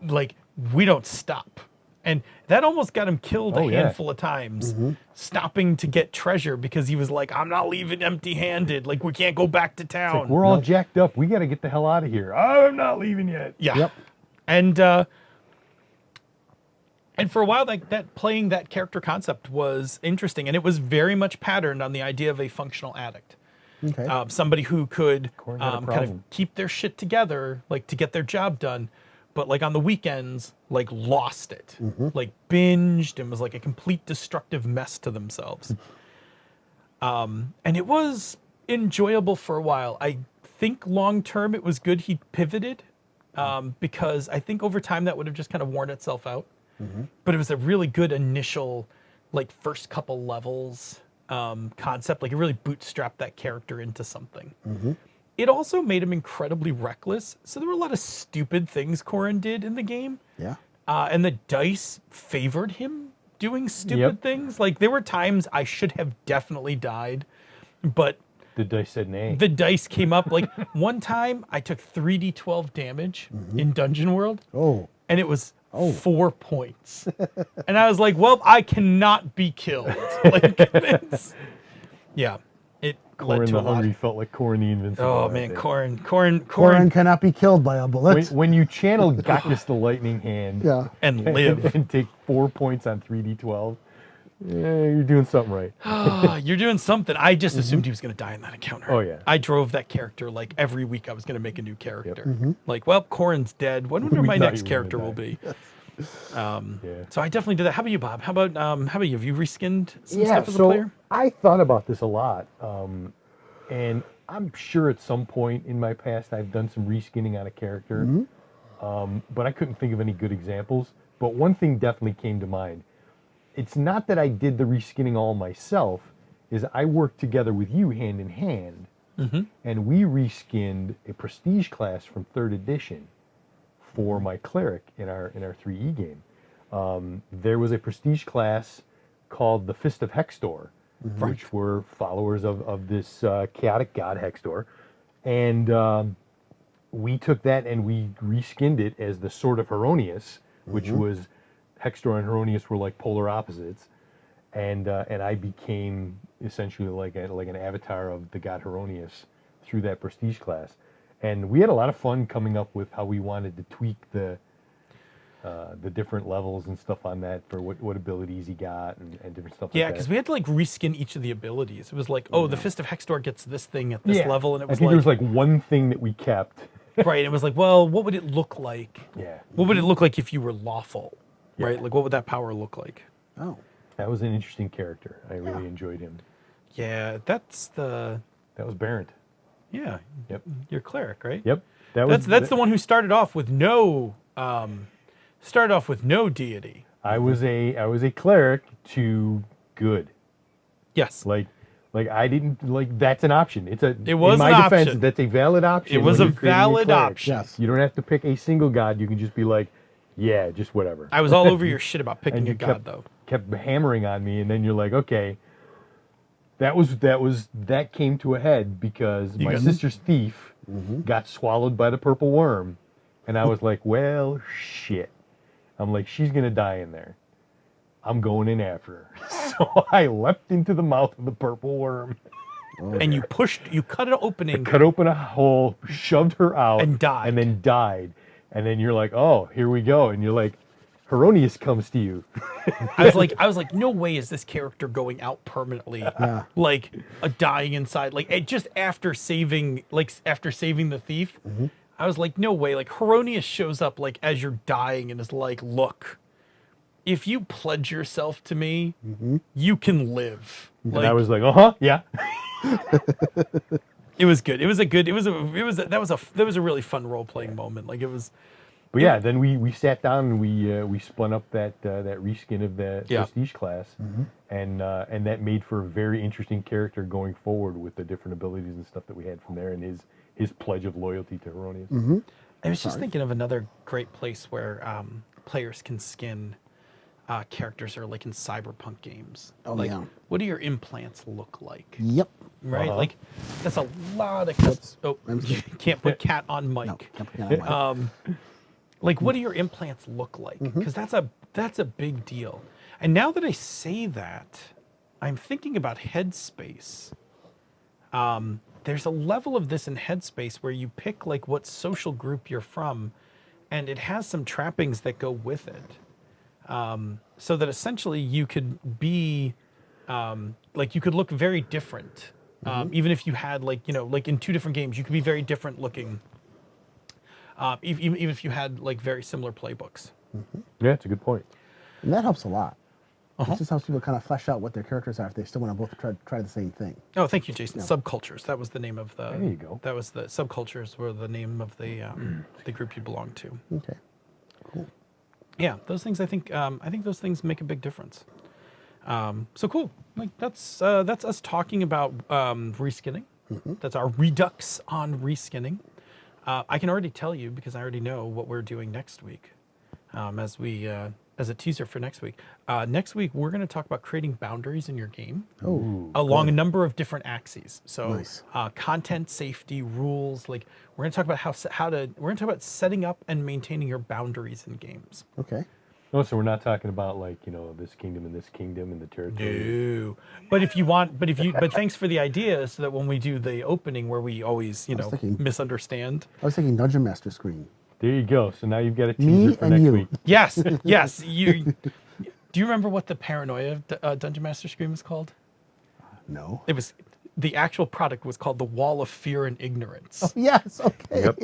Speaker 2: like, we don't stop. And that almost got him killed a handful of times, stopping to get treasure, because he was like, "I'm not leaving empty-handed. Like, we can't go back to town."
Speaker 3: Like, we're all jacked up. We got to get the hell out of here. I'm not leaving yet.
Speaker 2: Yeah.
Speaker 4: Yep.
Speaker 2: And for a while, like, that playing that character concept was interesting, and it was very much patterned on the idea of a functional addict.
Speaker 4: Okay.
Speaker 2: Somebody who could
Speaker 3: Corin had a
Speaker 2: kind
Speaker 3: problem.
Speaker 2: of keep their shit together, like, to get their job done, but like on the weekends, like lost it, like binged and was like a complete destructive mess to themselves. And it was enjoyable for a while. I think long term it was good he pivoted, because I think over time that would have just kind of worn itself out. But it was a really good initial, like first couple levels concept. Like it really bootstrapped that character into something. It also made him incredibly reckless. So there were a lot of stupid things Corin did in the game.
Speaker 4: Yeah.
Speaker 2: And the dice favored him doing stupid things. Like there were times I should have definitely died, but
Speaker 3: The dice said nay.
Speaker 2: the dice came up. Like one time I took 3d12 damage in Dungeon World,
Speaker 4: Oh.
Speaker 2: and it was 4 points. And I was like, well, I cannot be killed. Like, yeah, it led
Speaker 3: Corin
Speaker 2: to
Speaker 3: the
Speaker 2: a lot.
Speaker 3: Hungry felt like Corin the Invincible.
Speaker 2: Oh
Speaker 3: that
Speaker 2: man,
Speaker 3: day.
Speaker 2: Corin
Speaker 4: Cannot be killed by a bullet.
Speaker 3: When you channel Gacchus the Lightning Hand
Speaker 4: Yeah.
Speaker 2: and live.
Speaker 3: and take 4 points on 3d12, you're doing something right.
Speaker 2: You're doing something. I just assumed he was going to die in that encounter.
Speaker 3: Oh, yeah.
Speaker 2: I drove that character like every week. I was going to make a new character. Like, well, Corin's dead. Wonder
Speaker 3: We
Speaker 2: my
Speaker 3: thought
Speaker 2: next
Speaker 3: you were
Speaker 2: character
Speaker 3: gonna
Speaker 2: will be.
Speaker 3: Yeah.
Speaker 2: So I definitely did that. How about you, Bob? How about you? Have you reskinned some stuff as a
Speaker 3: so
Speaker 2: player?
Speaker 3: I thought about this a lot, and I'm sure at some point in my past I've done some reskinning on a character, but I couldn't think of any good examples. But one thing definitely came to mind. It's not that I did the reskinning all myself, is I worked together with you hand in hand, and we reskinned a prestige class from 3rd edition for my cleric in our 3E game. There was a prestige class called the Fist of Hextor, which were followers of this chaotic god Hextor, and we took that and we reskinned it as the Sword of Heronius, which was Hextor and Heronius were like polar opposites, and I became essentially like an avatar of the god Heronius through that prestige class. And we had a lot of fun coming up with how we wanted to tweak the different levels and stuff on that for what abilities he got and different stuff
Speaker 2: Yeah,
Speaker 3: like that.
Speaker 2: because we had to like reskin each of the abilities. It was like, oh, the Fist of Hextor gets this thing at this
Speaker 3: Yeah.
Speaker 2: level, and it
Speaker 3: I
Speaker 2: was
Speaker 3: think
Speaker 2: like,
Speaker 3: there was like one thing that we kept.
Speaker 2: right. It was like, well, what would it look like?
Speaker 3: Yeah.
Speaker 2: What would it look like if you were lawful?
Speaker 3: Yeah.
Speaker 2: Right? Like, what would that power look like?
Speaker 4: Oh.
Speaker 3: That was an interesting character. I really enjoyed him.
Speaker 2: Yeah, that's the
Speaker 3: That was Barrent.
Speaker 2: yeah.
Speaker 3: Yep.
Speaker 2: Your cleric, right?
Speaker 3: Yep.
Speaker 2: That's the one who started off with no deity.
Speaker 3: I was a cleric to good.
Speaker 2: Yes.
Speaker 3: Like I didn't like that's an option. It
Speaker 2: was
Speaker 3: in my
Speaker 2: an
Speaker 3: defense,
Speaker 2: option.
Speaker 3: that's a valid option.
Speaker 2: It was
Speaker 3: when
Speaker 2: a
Speaker 3: you're creating
Speaker 2: valid
Speaker 3: cleric.
Speaker 2: option.
Speaker 4: Yes.
Speaker 3: You don't have to pick a single god. You can just be like, yeah, just whatever.
Speaker 2: I was all over your shit about picking
Speaker 3: And
Speaker 2: a
Speaker 3: you
Speaker 2: god, though.
Speaker 3: kept hammering on me, and then you're like, okay, that came to a head because my
Speaker 2: got-
Speaker 3: sister's thief got swallowed by the purple worm, and I was like, well, shit. I'm like, she's gonna die in there. I'm going in after her. So I leapt into the mouth of the purple worm,
Speaker 2: And you cut an opening.
Speaker 3: cut open a hole, shoved her out,
Speaker 2: And died.
Speaker 3: and then died. And then you're like, oh, here we go. And you're like, Heronius comes to you.
Speaker 2: I was like, no way is this character going out permanently. Like dying inside. Like just after saving the thief. I was like, no way. Like Heronius shows up like as you're dying and is like, look, if you pledge yourself to me, you can live.
Speaker 3: And
Speaker 2: Like,
Speaker 3: I was like, yeah.
Speaker 2: it was good. That was a really fun role playing moment. Like it was.
Speaker 3: But yeah, then we sat down and we spun up that reskin of the prestige class, and that made for a very interesting character going forward with the different abilities and stuff that we had from there, and his pledge of loyalty to Heronius.
Speaker 2: I was just thinking of another great place where players can skin characters are like in cyberpunk games.
Speaker 4: Oh,
Speaker 2: like,
Speaker 4: yeah.
Speaker 2: what do your implants look like?
Speaker 4: Yep.
Speaker 2: Right? Like that's a lot of
Speaker 4: I'm
Speaker 2: you can't put cat on mic.
Speaker 4: No. Can't put on my-
Speaker 2: Like, what do your implants look like? Because that's a big deal. And now that I say that, I'm thinking about Headspace. There's a level of this in Headspace where you pick like what social group you're from, and it has some trappings that go with it. So that essentially you could be, like you could look very different. Even if you had like in 2 different games, you could be very different looking. even if you had like very similar playbooks.
Speaker 3: Yeah, it's a good point.
Speaker 4: And that helps a lot. It just helps people kind of flesh out what their characters are if they still want to both try the same thing.
Speaker 2: Oh, thank you, Jason. Subcultures. That was the name of the.
Speaker 3: There you go.
Speaker 2: That was the subcultures were the name of the group you belonged to.
Speaker 4: Okay, cool.
Speaker 2: Yeah, those things. I think those things make a big difference. So cool. Like that's us talking about reskinning. That's our Redux on reskinning. I can already tell you because I already know what we're doing next week. As a teaser for next week. Next week we're going to talk about creating boundaries in your game along a number of different axes. So
Speaker 4: Nice.
Speaker 2: Content, safety, rules. Like we're going to talk about we're going to talk about setting up and maintaining your boundaries in games.
Speaker 4: Okay.
Speaker 3: Oh, so we're not talking about like, this kingdom and the territory.
Speaker 2: No. But thanks for the idea so that when we do the opening where we always,
Speaker 4: thinking-
Speaker 2: misunderstand.
Speaker 4: I was thinking Dungeon Master screen.
Speaker 3: There you go. So now you've got a
Speaker 4: Me
Speaker 3: teaser for
Speaker 4: and
Speaker 3: next
Speaker 4: you.
Speaker 3: week.
Speaker 2: Yes. Do you remember what the Paranoia Dungeon Master Scream was called?
Speaker 4: No.
Speaker 2: It was the actual product was called the Wall of Fear and Ignorance.
Speaker 4: Yes. Okay.
Speaker 3: Yep.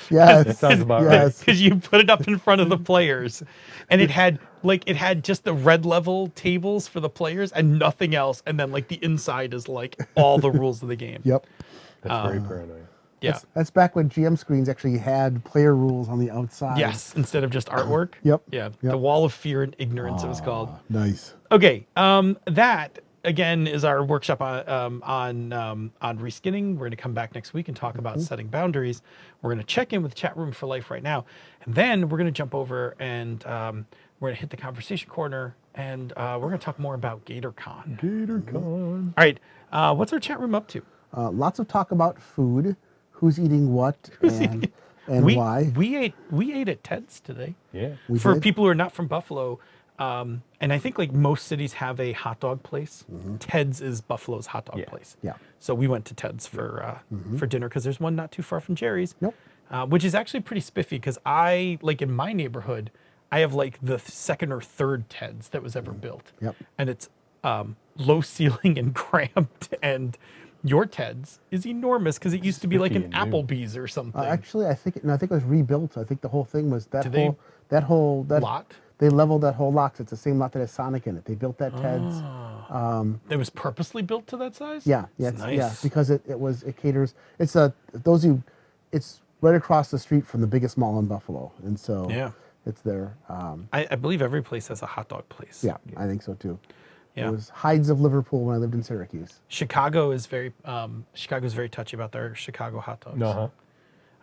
Speaker 4: Yes.
Speaker 3: That sounds about right.
Speaker 4: Yes.
Speaker 2: Because you put it up in front of the players, and it had just the red level tables for the players and nothing else, and then like the inside is like all the rules of the game.
Speaker 4: Yep.
Speaker 3: That's very paranoid.
Speaker 2: Yeah.
Speaker 4: That's back when GM screens actually had player rules on the outside.
Speaker 2: Yes. Instead of just artwork.
Speaker 4: Yep.
Speaker 2: Yeah.
Speaker 4: Yep.
Speaker 2: The Wall of Fear and Ignorance it was called.
Speaker 4: Nice.
Speaker 2: Okay. That again is our workshop on reskinning. We're going to come back next week and talk about setting boundaries. We're going to check in with Chat Room for Life right now, and then we're going to jump over and we're going to hit the conversation corner, and we're going to talk more about GatorCon.
Speaker 3: GatorCon.
Speaker 2: All right. What's our chat room up to?
Speaker 4: Lots of talk about food, who's eating what, and why.
Speaker 2: We ate at Ted's today.
Speaker 3: Yeah.
Speaker 4: We
Speaker 2: For
Speaker 4: did.
Speaker 2: people who are not from Buffalo, and I think like most cities have a hot dog place. Ted's is Buffalo's hot dog place.
Speaker 4: Yeah.
Speaker 2: So we went to Ted's for dinner because there's one not too far from Jerry's.
Speaker 4: Yep.
Speaker 2: Which is actually pretty spiffy because I like in my neighborhood, I have like the second or third Ted's that was ever built.
Speaker 4: Yep.
Speaker 2: And it's low ceiling and cramped, and your Ted's is enormous because it used to be like an
Speaker 3: Spiffy and new.
Speaker 2: Applebee's or something.
Speaker 4: Actually, I think it was rebuilt. I think the whole thing was
Speaker 2: Did they-
Speaker 4: that whole
Speaker 2: lot?
Speaker 4: They leveled that whole lot. It's the same lot that has Sonic in it. They built that Ted's.
Speaker 2: It was purposely built to that size.
Speaker 4: Yeah,
Speaker 2: It's nice.
Speaker 4: yeah, because it caters. It's it's right across the street from the biggest mall in Buffalo, and so
Speaker 2: Yeah.
Speaker 4: it's there.
Speaker 2: I believe every place has a hot dog place.
Speaker 4: Yeah, I think so too.
Speaker 2: Yeah.
Speaker 4: It was Hyde's of Liverpool when I lived in Syracuse.
Speaker 2: Chicago is very touchy about their Chicago hot dogs.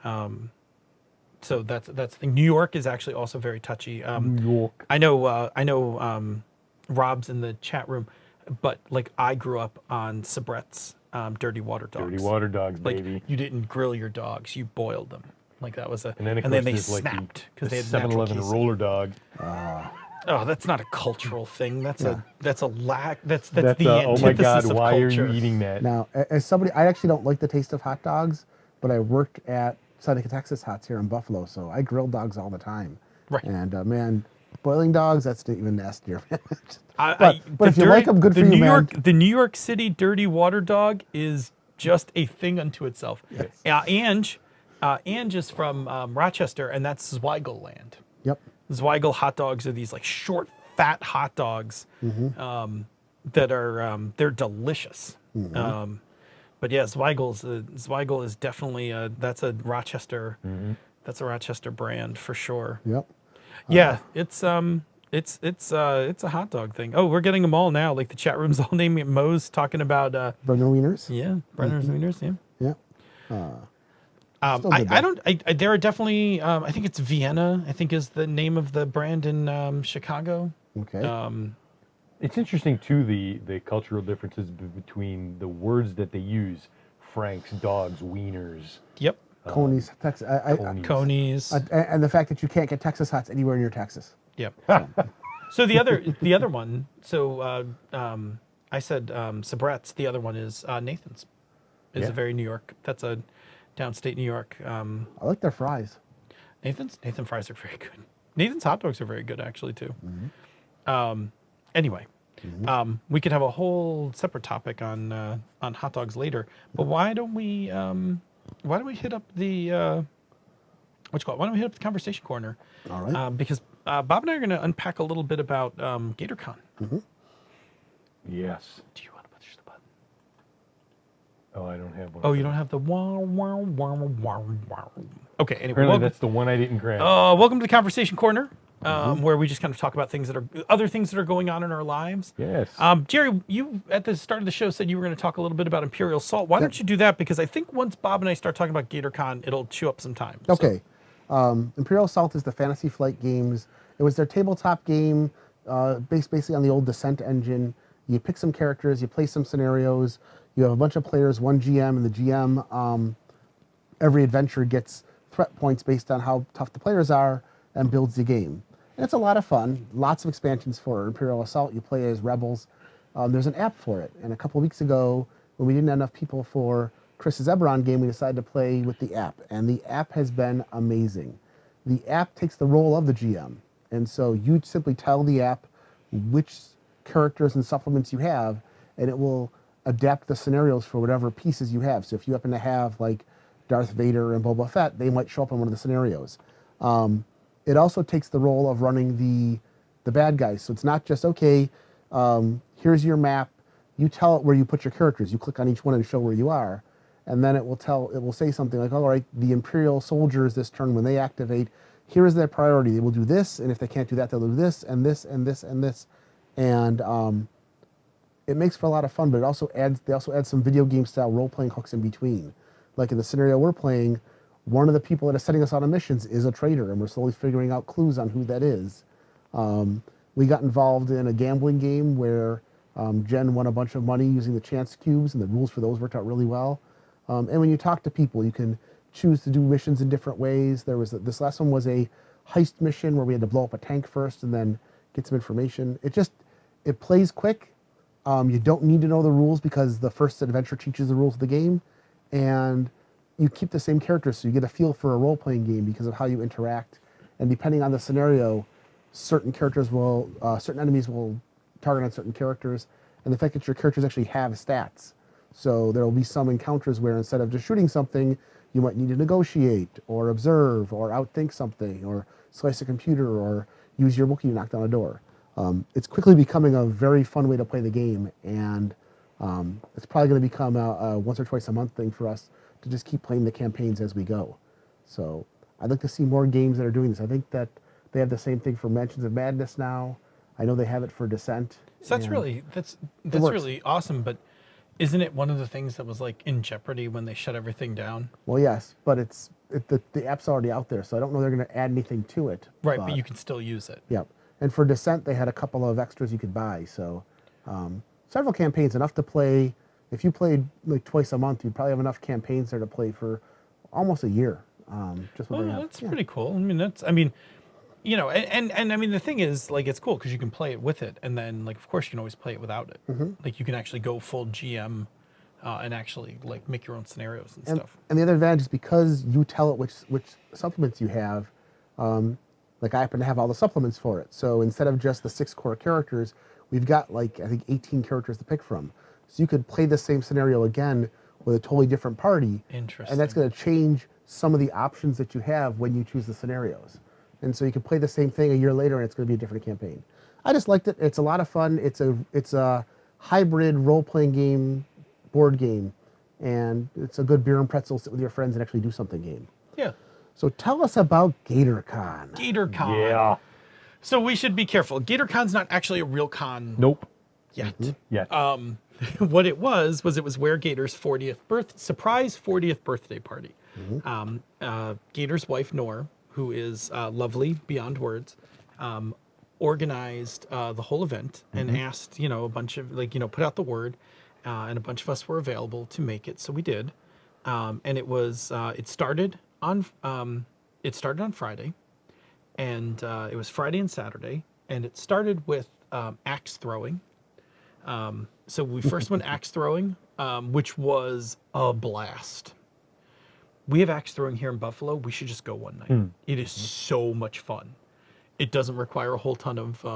Speaker 3: Uh-huh.
Speaker 2: So that's the thing. New York is actually also very touchy.
Speaker 3: New York.
Speaker 2: I know Rob's in the chat room, but like I grew up on Sabret's dirty water dogs.
Speaker 3: Dirty water dogs,
Speaker 2: Like
Speaker 3: baby.
Speaker 2: you didn't grill your dogs, you boiled them. Like that was
Speaker 3: And then, of
Speaker 2: and
Speaker 3: course,
Speaker 2: then they
Speaker 3: there's like
Speaker 2: snapped because
Speaker 3: the
Speaker 2: they had natural
Speaker 3: 7-Eleven
Speaker 2: casein.
Speaker 3: roller dog.
Speaker 2: Oh, that's not a cultural thing. That's a lack. That's the
Speaker 3: oh my God,
Speaker 2: antithesis of
Speaker 3: why
Speaker 2: culture.
Speaker 3: are you eating that?
Speaker 4: Now, as somebody, I actually don't like the taste of hot dogs, but I worked at Seneca Texas Hots here in Buffalo, so I grill dogs all the time.
Speaker 2: Right.
Speaker 4: And man, boiling dogs, that's even nastier.
Speaker 2: But
Speaker 4: if you like 'em, good for you, man.
Speaker 2: The New York City dirty water dog is just a thing unto itself.
Speaker 3: Yes.
Speaker 2: Ange is from Rochester, and that's Zweigel land.
Speaker 4: Yep.
Speaker 2: Zweigel hot dogs are these like short, fat hot dogs that are they're delicious. But yeah, Zweigel is definitely that's a Rochester brand for sure.
Speaker 4: Yep.
Speaker 2: Yeah, it's a hot dog thing. Oh, we're getting them all now. Like the chat room's all naming it. Mo's talking about
Speaker 4: Brenner wieners.
Speaker 2: yeah, Brenner's Wieners. Yeah.
Speaker 4: Yeah. Still good,
Speaker 2: I don't. There are definitely. I think it's Vienna. I think is the name of the brand in Chicago.
Speaker 4: Okay.
Speaker 3: It's interesting too the cultural differences between the words that they use: Franks, dogs, wieners.
Speaker 2: Yep.
Speaker 4: Coney's, Texas.
Speaker 3: Coney's.
Speaker 2: Coney's.
Speaker 4: And the fact that you can't get Texas Hots anywhere near Texas.
Speaker 2: Yep. So the other one. So I said Sabret's. The other one is Nathan's. Is
Speaker 3: Yeah.
Speaker 2: a very New York. That's a downstate New York.
Speaker 4: I like their fries.
Speaker 2: Nathan fries are very good. Nathan's hot dogs are very good actually too. Anyway, we could have a whole separate topic on hot dogs later. But why don't we hit up the what you call it? Why don't we hit up the conversation corner?
Speaker 4: All right.
Speaker 2: Because Bob and I are going to unpack a little bit about GatorCon.
Speaker 3: Yes.
Speaker 2: Do you want to push the button?
Speaker 3: Oh, I don't have one.
Speaker 2: Oh, you don't have the wow, wow, wow, wow, wow. Okay, anyway.
Speaker 3: Apparently that's the one I didn't grab.
Speaker 2: Welcome to the conversation corner, where we just kind of talk about things that are other things that are going on in our lives.
Speaker 3: Yes.
Speaker 2: Jerry, you at the start of the show said you were going to talk a little bit about Imperial Assault. Why don't you do that? Because I think once Bob and I start talking about GatorCon, it'll chew up some time.
Speaker 4: Okay. Imperial Assault is the Fantasy Flight Games. It was their tabletop game based basically on the old Descent engine. You pick some characters, you play some scenarios, you have a bunch of players, one GM, and the GM, every adventure gets threat points based on how tough the players are and builds the game. And it's a lot of fun. Lots of expansions for Imperial Assault. You play as rebels. There's an app for it. And a couple of weeks ago, when we didn't have enough people for Chris's Eberron game, we decided to play with the app. And the app has been amazing. The app takes the role of the GM. And so you simply tell the app which characters and supplements you have, and it will adapt the scenarios for whatever pieces you have. So if you happen to have like Darth Vader and Boba Fett, they might show up in one of the scenarios. It also takes the role of running the bad guys. So it's not just, okay, here's your map. You tell it where you put your characters. You click on each one and show where you are. And then it will say something like, all right, the Imperial soldiers this turn, when they activate, here is their priority. They will do this, and if they can't do that, they'll do this, and this, and this, and this. And it makes for a lot of fun, but they also add some video game style role-playing hooks in between. Like in the scenario we're playing, one of the people that is setting us on missions is a traitor, and we're slowly figuring out clues on who that is. We got involved in a gambling game where Jen won a bunch of money using the chance cubes, and the rules for those worked out really well. And when you talk to people, you can choose to do missions in different ways. This last one was a heist mission where we had to blow up a tank first and then get some information. It plays quick. You don't need to know the rules because the first adventure teaches the rules of the game, and you keep the same characters, so you get a feel for a role-playing game because of how you interact. And depending on the scenario, certain enemies will target on certain characters, and the fact that your characters actually have stats. So there will be some encounters where instead of just shooting something, you might need to negotiate or observe or outthink something or slice a computer or use your Wookiee to knock down a door. It's quickly becoming a very fun way to play the game, and it's probably going to become a once or twice a month thing for us to just keep playing the campaigns as we go. So I'd like to see more games that are doing this. I think that they have the same thing for Mansions of Madness now. I know they have it for Descent.
Speaker 2: So that's really awesome, but isn't it one of the things that was like in jeopardy when they shut everything down?
Speaker 4: Well, yes, but the app's already out there, so I don't know they're going to add anything to it.
Speaker 2: Right, but you can still use it.
Speaker 4: Yep. And for Descent, they had a couple of extras you could buy. So several campaigns, enough to play. If you played like twice a month, you'd probably have enough campaigns there to play for almost a year.
Speaker 2: That's pretty cool. You know, and I mean, the thing is, like, it's cool because you can play it with it, and then, like, of course, you can always play it without it. Like, you can actually go full GM and actually, like, make your own scenarios and stuff.
Speaker 4: And the other advantage is because you tell it which supplements you have, like, I happen to have all the supplements for it. So instead of just the 6 core characters, we've got, like, I think 18 characters to pick from. So you could play the same scenario again with a totally different party.
Speaker 2: Interesting.
Speaker 4: And that's going to change some of the options that you have when you choose the scenarios. And so you can play the same thing a year later, and it's going to be a different campaign. I just liked it. It's a lot of fun. It's a hybrid role-playing game, board game, and it's a good beer and pretzel, sit with your friends and actually do something game.
Speaker 2: Yeah.
Speaker 4: So tell us about GatorCon.
Speaker 2: GatorCon.
Speaker 3: Yeah.
Speaker 2: So we should be careful. GatorCon's not actually a real con
Speaker 3: Nope.
Speaker 2: yet.
Speaker 3: Yeah.
Speaker 2: What it was Where Gator's surprise 40th birthday party. Gator's wife, Nor, who is lovely beyond words, organized the whole event and asked, a bunch of, put out the word, and a bunch of us were available to make it, so we did. And it was, it started on Friday, and it was Friday and Saturday, and it started with axe throwing. So we first went axe throwing, which was a blast. We have axe throwing here in Buffalo. We should just go one night. It is so much fun. It doesn't require a whole ton of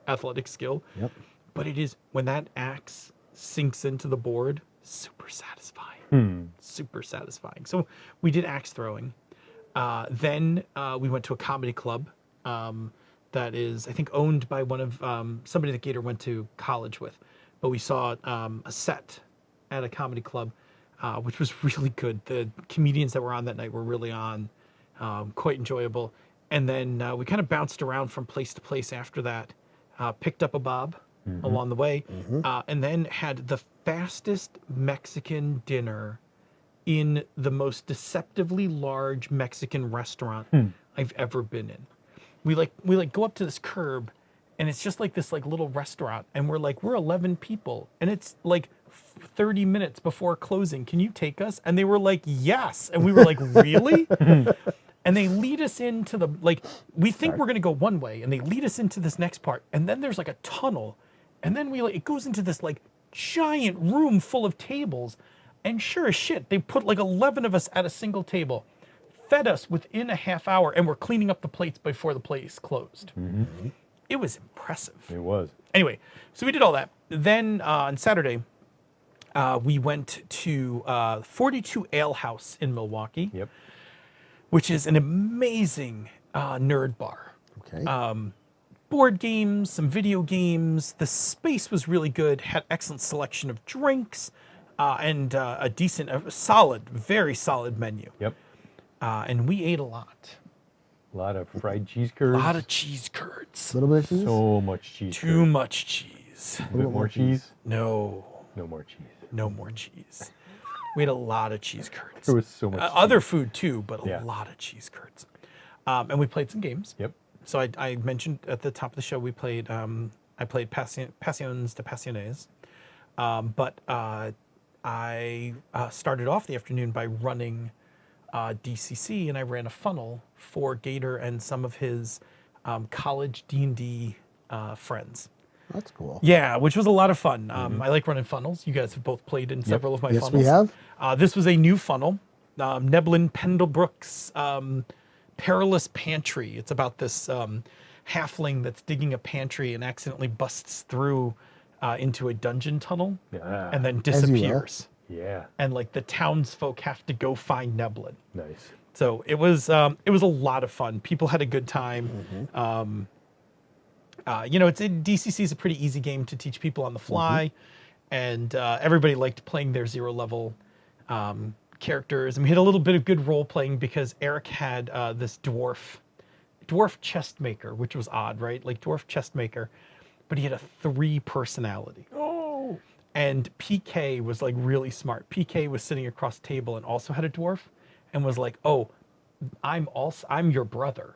Speaker 2: athletic skill.
Speaker 4: Yep.
Speaker 2: But it is when that axe sinks into the board super satisfying. Super satisfying. So we did axe throwing. Then we went to a comedy club that is, I think, owned by one of somebody that Gator went to college with. But we saw a set at a comedy club, which was really good. The comedians that were on that night were really on, quite enjoyable. And then we kind of bounced around from place to place after that, picked up a bob along the way, and then had the fastest Mexican dinner in the most deceptively large Mexican restaurant I've ever been in. We go up to this curb, and it's just like this like little restaurant, and we're 11 people, and it's like 30 minutes before closing. Can you take us? And they were like, yes. And we were like, really? And they lead us into the, like, we think we're going to go one way, and they lead us into this next part, and then there's like a tunnel, and then it goes into this like giant room full of tables, and sure as shit, they put like 11 of us at a single table, fed us within a half hour, and we're cleaning up the plates before the place closed. It was impressive.
Speaker 3: It was.
Speaker 2: Anyway, so we did all that. Then on Saturday, we went to 42 Ale House in Milwaukee.
Speaker 3: Yep.
Speaker 2: Which is an amazing nerd bar.
Speaker 4: Okay.
Speaker 2: Board games, some video games. The space was really good, had excellent selection of drinks, and a solid, very solid menu.
Speaker 3: Yep.
Speaker 2: And we ate a lot.
Speaker 3: A lot of fried cheese curds.
Speaker 2: A lot of cheese curds.
Speaker 4: A little bit of cheese?
Speaker 3: So much cheese.
Speaker 2: Too much cheese.
Speaker 3: A bit more cheese?
Speaker 2: No.
Speaker 3: No more cheese.
Speaker 2: No more cheese. We had a lot of cheese curds.
Speaker 3: There was so much cheese.
Speaker 2: Other food too, but a
Speaker 3: Yeah.
Speaker 2: lot of cheese curds. And we played some games.
Speaker 3: Yep.
Speaker 2: So I mentioned at the top of the show we played. I played Pasión de Pasiones, but I started off the afternoon by running DCC, and I ran a funnel for Gator and some of his college D&D friends.
Speaker 4: That's cool.
Speaker 2: Yeah, which was a lot of fun. I like running funnels. You guys have both played in several of my
Speaker 4: Yes,
Speaker 2: funnels.
Speaker 4: we have.
Speaker 2: This was a new funnel, Neblin Pendlebrooks Perilous Pantry. It's about this halfling that's digging a pantry and accidentally busts through into a dungeon tunnel
Speaker 3: Yeah.
Speaker 2: and then
Speaker 4: As you will.
Speaker 2: disappears.
Speaker 3: Yeah.
Speaker 2: And like the townsfolk have to go find Neblin.
Speaker 3: Nice.
Speaker 2: So it was a lot of fun. People had a good time. DCC is a pretty easy game to teach people on the fly, and everybody liked playing their zero level characters. And we had a little bit of good role playing because Eric had this dwarf chest maker, which was odd, right? Like dwarf chest maker, but he had a 3 personality.
Speaker 3: Oh.
Speaker 2: And PK was like really smart. PK was sitting across the table and also had a dwarf, and was like, "Oh, I'm your brother."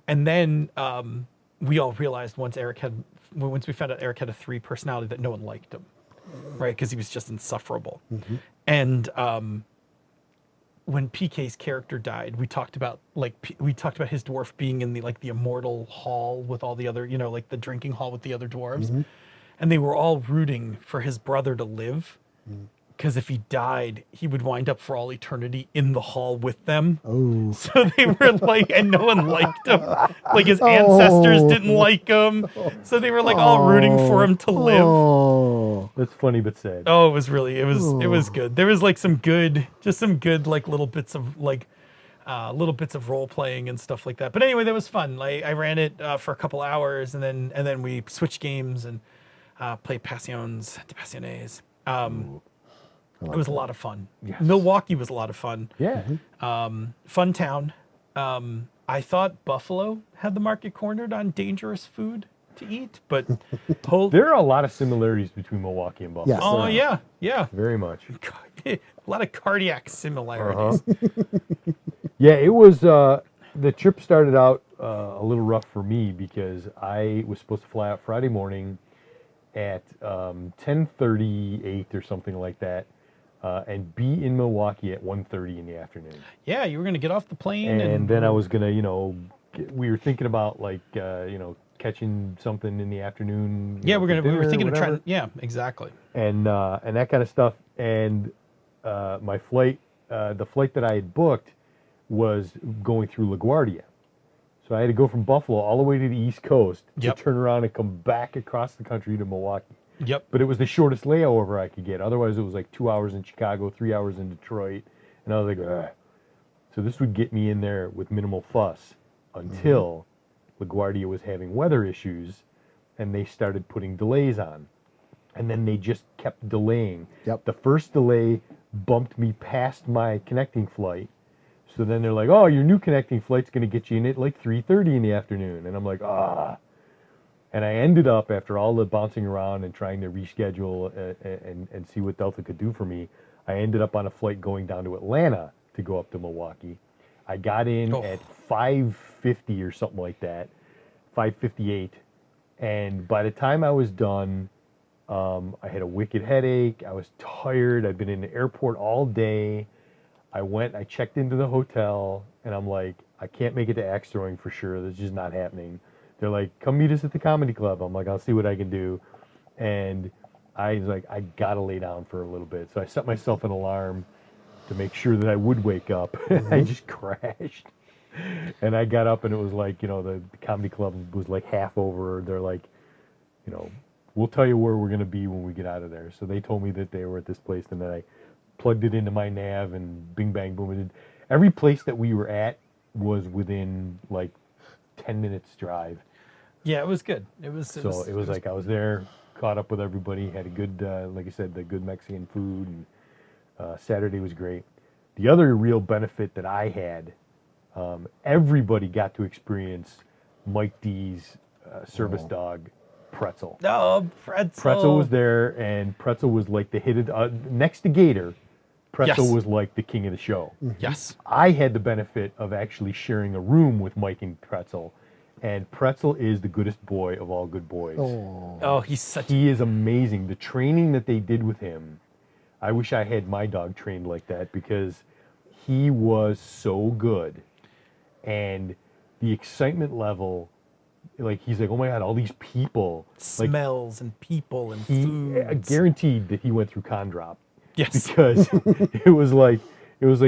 Speaker 2: And then we all realized once we found out Eric had a 3 personality that no one liked him, right? Because he was just insufferable. And when PK's character died, we talked about his dwarf being in the immortal hall with all the other, like the drinking hall with the other dwarves, and they were all rooting for his brother to live. Because if he died, he would wind up for all eternity in the hall with them.
Speaker 4: Oh.
Speaker 2: So they were like, and no one liked him. Like his ancestors didn't like him. So they were like all rooting for him to live.
Speaker 4: Oh.
Speaker 3: That's funny but sad.
Speaker 2: Oh, it was good. There was like some good like little bits of role playing and stuff like that. But anyway, that was fun. Like I ran it for a couple hours, and then we switched games and played Pasión de Pasiones. It was a lot of fun.
Speaker 3: Yes.
Speaker 2: Milwaukee was a lot of fun.
Speaker 3: Yeah.
Speaker 2: Fun town. I thought Buffalo had the market cornered on dangerous food to eat, but
Speaker 3: There are a lot of similarities between Milwaukee and Buffalo.
Speaker 4: Yes.
Speaker 2: oh yeah,
Speaker 3: Very much.
Speaker 2: a lot of cardiac similarities.
Speaker 3: Yeah, it was, the trip started out a little rough for me because I was supposed to fly out Friday morning at 10:38 or something like that, and be in Milwaukee at 1:30 in the afternoon.
Speaker 2: Yeah, you were gonna get off the plane,
Speaker 3: And then I was gonna, we were thinking about catching something in the afternoon.
Speaker 2: yeah,
Speaker 3: for
Speaker 2: we
Speaker 3: dinner
Speaker 2: were
Speaker 3: or
Speaker 2: thinking of
Speaker 3: whatever.
Speaker 2: trying. Yeah, exactly.
Speaker 3: And that kind of stuff. And my flight, the flight that I had booked, was going through LaGuardia. So I had to go from Buffalo all the way to the East Coast
Speaker 2: Yep.
Speaker 3: to turn around and come back across the country to Milwaukee.
Speaker 2: Yep.
Speaker 3: But it was the shortest layover I could get. Otherwise, it was like 2 hours in Chicago, 3 hours in Detroit. And I was like, ugh. So this would get me in there with minimal fuss until LaGuardia was having weather issues and they started putting delays on. And then they just kept delaying.
Speaker 4: Yep.
Speaker 3: The first delay bumped me past my connecting flight. So then they're like, oh, your new connecting flight's going to get you in at like 3:30 in the afternoon. And I'm like, ah. And I ended up, after all the bouncing around and trying to reschedule and see what Delta could do for me, I ended up on a flight going down to Atlanta to go up to Milwaukee. I got in at 5:50 or something like that, 5:58. And by the time I was done, I had a wicked headache. I was tired. I'd been in the airport all day. I checked into the hotel, and I'm like, I can't make it to axe throwing for sure. That's just not happening. They're like, come meet us at the comedy club. I'm like, I'll see what I can do. And I was like, I gotta lay down for a little bit. So I set myself an alarm to make sure that I would wake up. I just crashed. And I got up, and it was like, the comedy club was like half over. They're like, we'll tell you where we're going to be when we get out of there. So they told me that they were at this place, and then I plugged it into my nav, and bing, bang, boom. Every place that we were at was within like 10 minutes drive.
Speaker 2: Yeah, it was good. It was
Speaker 3: like I was there, caught up with everybody, had a good, like I said, the good Mexican food, and Saturday was great. The other real benefit that I had, everybody got to experience Mike D's service dog, Pretzel.
Speaker 2: Oh, Pretzel.
Speaker 3: Pretzel was there, and Pretzel was like the hit of, next to Gator, Pretzel was like the king of the show.
Speaker 2: Yes.
Speaker 3: I had the benefit of actually sharing a room with Mike and Pretzel, and Pretzel is the goodest boy of all good boys.
Speaker 2: Oh, he
Speaker 3: is amazing. The training that they did with him, I wish I had my dog trained like that, because he was so good. And the excitement level, like, he's like, oh my God, all these people.
Speaker 2: Smells and people and food.
Speaker 3: Guaranteed that he went through con drop.
Speaker 2: Yes.
Speaker 3: Because it was like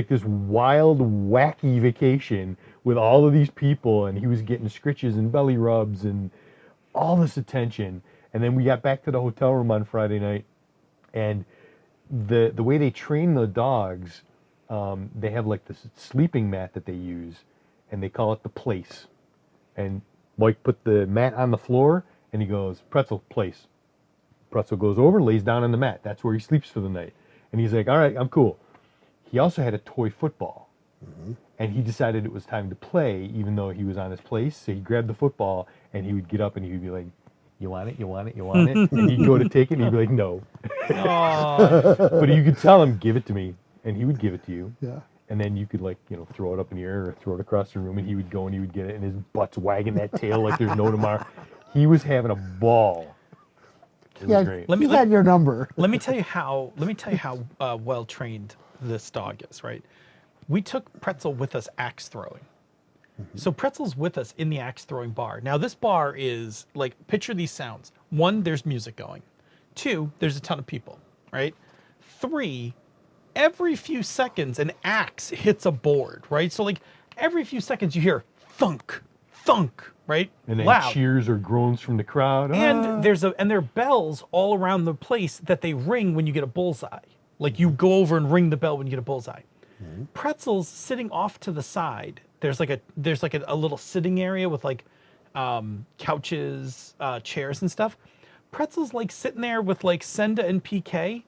Speaker 3: this wild, wacky vacation with all of these people, and he was getting scritches and belly rubs and all this attention. And then we got back to the hotel room on Friday night, and the way they train the dogs, they have like this sleeping mat that they use, and they call it the place. And Mike put the mat on the floor, and he goes, Pretzel, place. Pretzel goes over, lays down on the mat. That's where he sleeps for the night. And he's like, all right, I'm cool. He also had a toy football. And he decided it was time to play, even though he was on his place. So he grabbed the football, and he would get up, and he would be like, you want it, you want it, you want it? And he'd go to take it, and he'd be like, no. But you could tell him, give it to me, and he would give it to you.
Speaker 4: Yeah.
Speaker 3: And then you could, like, throw it up in the air or throw it across the room, and he would go and he would get it, and his butt's wagging that tail like there's no tomorrow. He was having a ball. It was great.
Speaker 4: He had your number.
Speaker 2: Let me tell you how well trained this dog is. Right, we took Pretzel with us axe throwing. So Pretzel's with us in the axe throwing bar. Now this bar is like, picture these sounds. 1, there's music going. 2, there's a ton of people. Right. 3, every few seconds an axe hits a board. Right. So like every few seconds you hear thunk, thunk. Right.
Speaker 3: And then
Speaker 2: loud
Speaker 3: cheers or groans from the crowd.
Speaker 2: And there are bells all around the place that they ring when you get a bullseye. Like, you go over and ring the bell when you get a bullseye. Pretzel's sitting off to the side. There's like a little sitting area with like couches, chairs and stuff. Pretzel's like sitting there with like Senda and PK,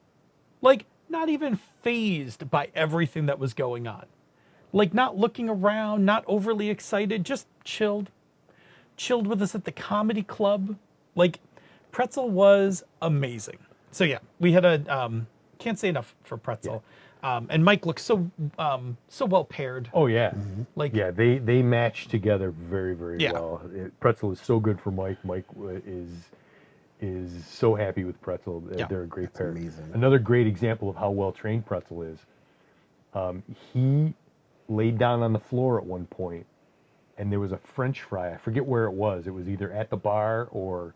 Speaker 2: like not even fazed by everything that was going on. Like, not looking around, not overly excited, just chilled with us at the comedy club. Like, Pretzel was amazing. So yeah, we had can't say enough for Pretzel. Yeah. And Mike looks so well paired.
Speaker 3: Oh yeah.
Speaker 2: Like,
Speaker 3: yeah, they match together very, very well. Pretzel is so good for Mike. Mike is so happy with Pretzel. They're a great pair.
Speaker 4: Amazing.
Speaker 3: Another great example of how well trained Pretzel is. He laid down on the floor at one point, and there was a French fry. I forget where it was. It was either at the bar or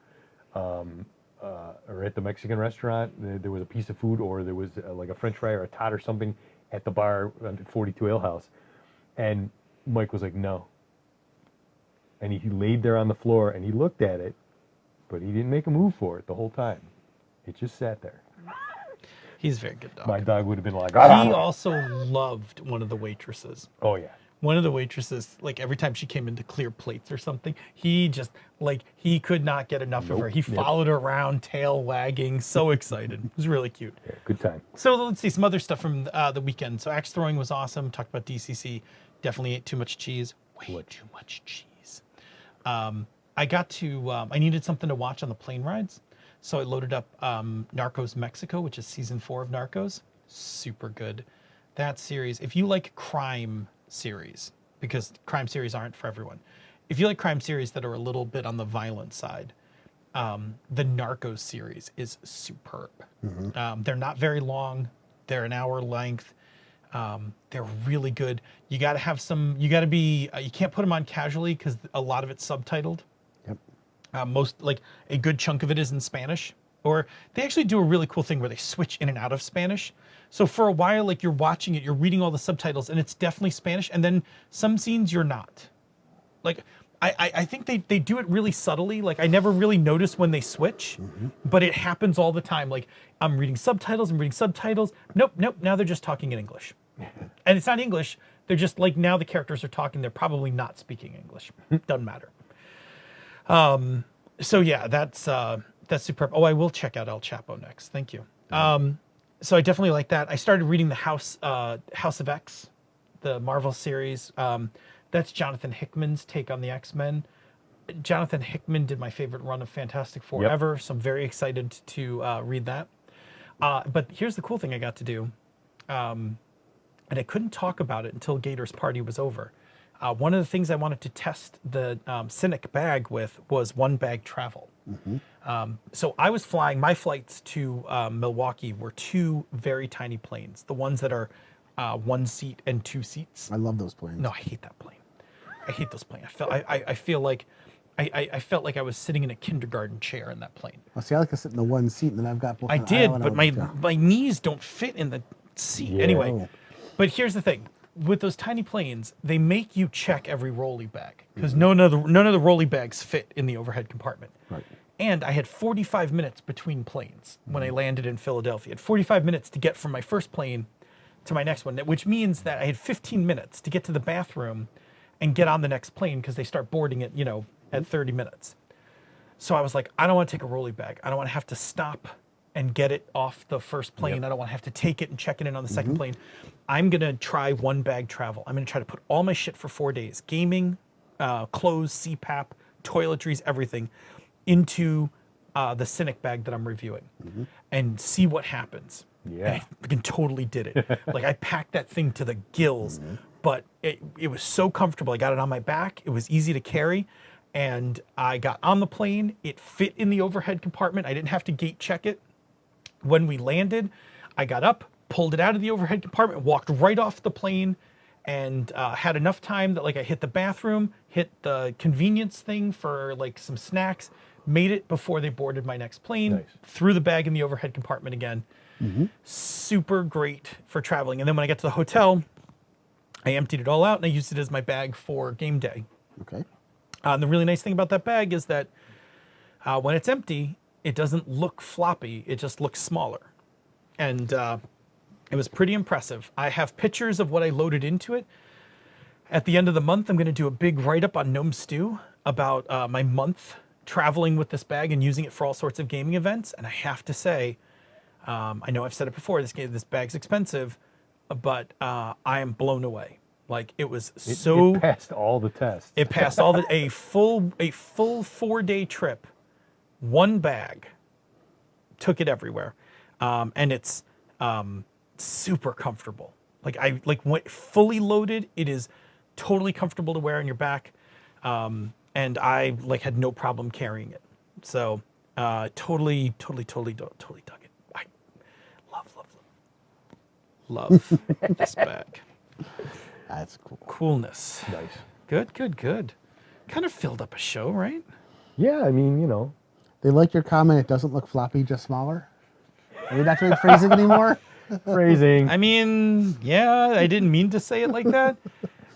Speaker 3: at the Mexican restaurant. There was a piece of food, or there was like a French fry or a tot or something at the bar at 42 Ale House. And Mike was like, no. And he laid there on the floor, and he looked at it, but he didn't make a move for it the whole time. It just sat there.
Speaker 2: He's a very good dog.
Speaker 3: My dog would have been like,
Speaker 2: He also loved one of the waitresses.
Speaker 3: oh yeah.
Speaker 2: One of the waitresses, like every time she came in to clear plates or something, he just, like, he could not get enough of her. He followed her around, tail wagging, so excited. It was really cute.
Speaker 3: Yeah, good time.
Speaker 2: So let's see some other stuff from the weekend. So axe throwing was awesome. Talked about DCC. Definitely ate too much cheese. Way too much cheese. I got to, I needed something to watch on the plane rides. So I loaded up Narcos Mexico, which is season 4 of Narcos. Super good. That series, if you like crime series, because crime series aren't for everyone. If you like crime series that are a little bit on the violent side, the Narcos series is superb. They're not very long. They're an hour length. They're really good. You got to have some, you got to be, you can't put them on casually because a lot of it's subtitled. Most, like, a good chunk of it is in Spanish, or they actually do a really cool thing where they switch in and out of Spanish. So for a while, like, you're watching it, you're reading all the subtitles, and it's definitely Spanish, and then some scenes you're not. Like, I think they do it really subtly. Like, I never really notice when they switch, but it happens all the time. Like, I'm reading subtitles. Nope, now they're just talking in English. And it's not English. They're just, like, now the characters are talking. They're probably not speaking English. Doesn't matter. So yeah, that's superb. Oh, I will check out El Chapo next. Thank you. So I definitely like that. I started reading the House of X, the Marvel series. That's Jonathan Hickman's take on the X-Men. Jonathan Hickman did my favorite run of Fantastic Four ever, so I'm very excited to read that. But here's the cool thing I got to do, and I couldn't talk about it until Gator's party was over. One of the things I wanted to test the Cynic bag with was one bag travel. So I was flying, my flights to Milwaukee were 2 very tiny planes, the ones that are 1 seat and 2 seats.
Speaker 4: I love those planes.
Speaker 2: No, I hate that plane. I hate those planes. I feel like I felt like I was sitting in a kindergarten chair in that plane.
Speaker 4: Oh, see, I like to sit in the 1 seat, and then I've got both.
Speaker 2: I did, but my knees don't fit in the seat.
Speaker 3: Yeah.
Speaker 2: Anyway, but here's the thing. With those tiny planes, they make you check every rolly bag because none of the rolly bags fit in the overhead compartment.
Speaker 4: Right.
Speaker 2: And I had 45 minutes between planes when I landed in Philadelphia. I had 45 minutes to get from my first plane to my next one, which means that I had 15 minutes to get to the bathroom and get on the next plane because they start boarding it, at 30 minutes. So I was like, I don't want to take a rolly bag. I don't want to have to stop and get it off the first plane. I don't want to have to take it and check it in on the second plane. I'm going to try one bag travel. I'm going to try to put all my shit for 4 days, gaming, clothes, CPAP, toiletries, everything, into the Cynic bag that I'm reviewing and see what happens.
Speaker 3: Yeah.
Speaker 2: And I fucking totally did it. Like, I packed that thing to the gills, but it was so comfortable. I got it on my back. It was easy to carry. And I got on the plane. It fit in the overhead compartment. I didn't have to gate check it. When we landed, I got up, pulled it out of the overhead compartment, walked right off the plane, and had enough time that, like, I hit the bathroom, hit the convenience thing for, like, some snacks, made it before they boarded my next plane, threw the bag in the overhead compartment again. Super great for traveling. And then when I got to the hotel, I emptied it all out and I used it as my bag for game day.
Speaker 4: Okay.
Speaker 2: And the really nice thing about that bag is that when it's empty, it doesn't look floppy. It just looks smaller. And it was pretty impressive. I have pictures of what I loaded into it. At the end of the month, I'm going to do a big write-up on Gnome Stew about my month traveling with this bag and using it for all sorts of gaming events. And I have to say, I know I've said it before, this bag's expensive, but I am blown away. Like, it was
Speaker 3: It passed all the tests.
Speaker 2: It passed a full 4-day trip, one bag, took it everywhere, and it's super comfortable. Like fully loaded, it is totally comfortable to wear on your back, and I had no problem carrying it. So totally dug it. I love this bag.
Speaker 4: That's cool.
Speaker 2: Coolness.
Speaker 3: Nice.
Speaker 2: Good. Kind of filled up a show, right?
Speaker 3: Yeah, I mean,
Speaker 4: They like your comment. It doesn't look floppy, just smaller. Are we not doing phrasing anymore?
Speaker 3: phrasing.
Speaker 2: I mean, yeah, I didn't mean to say it like that.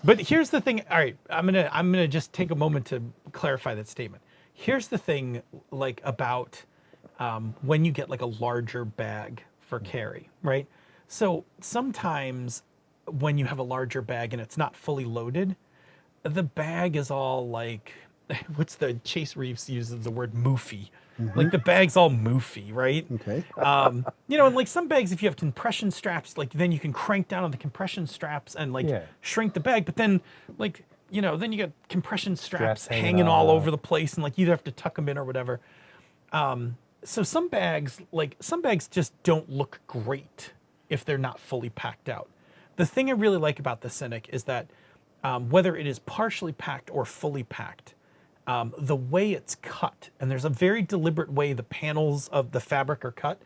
Speaker 2: But here's the thing. All right, I'm gonna just take a moment to clarify that statement. Here's the thing, about when you get like a larger bag for carry, right? So sometimes when you have a larger bag and it's not fully loaded, the bag is all like, what's the Chase Reeves uses the word moofy. Like the bag's all moofy, right?
Speaker 4: Okay.
Speaker 2: You know, and like some bags, if you have compression straps, like then you can crank down on the compression straps and like shrink the bag. But then like, you know, then you got compression straps hanging all over the place and like you have to tuck them in or whatever. So some bags just don't look great if they're not fully packed out. The thing I really like about the Cynic is that whether it is partially packed or fully packed, the way it's cut, and there's a very deliberate way the panels of the fabric are cut,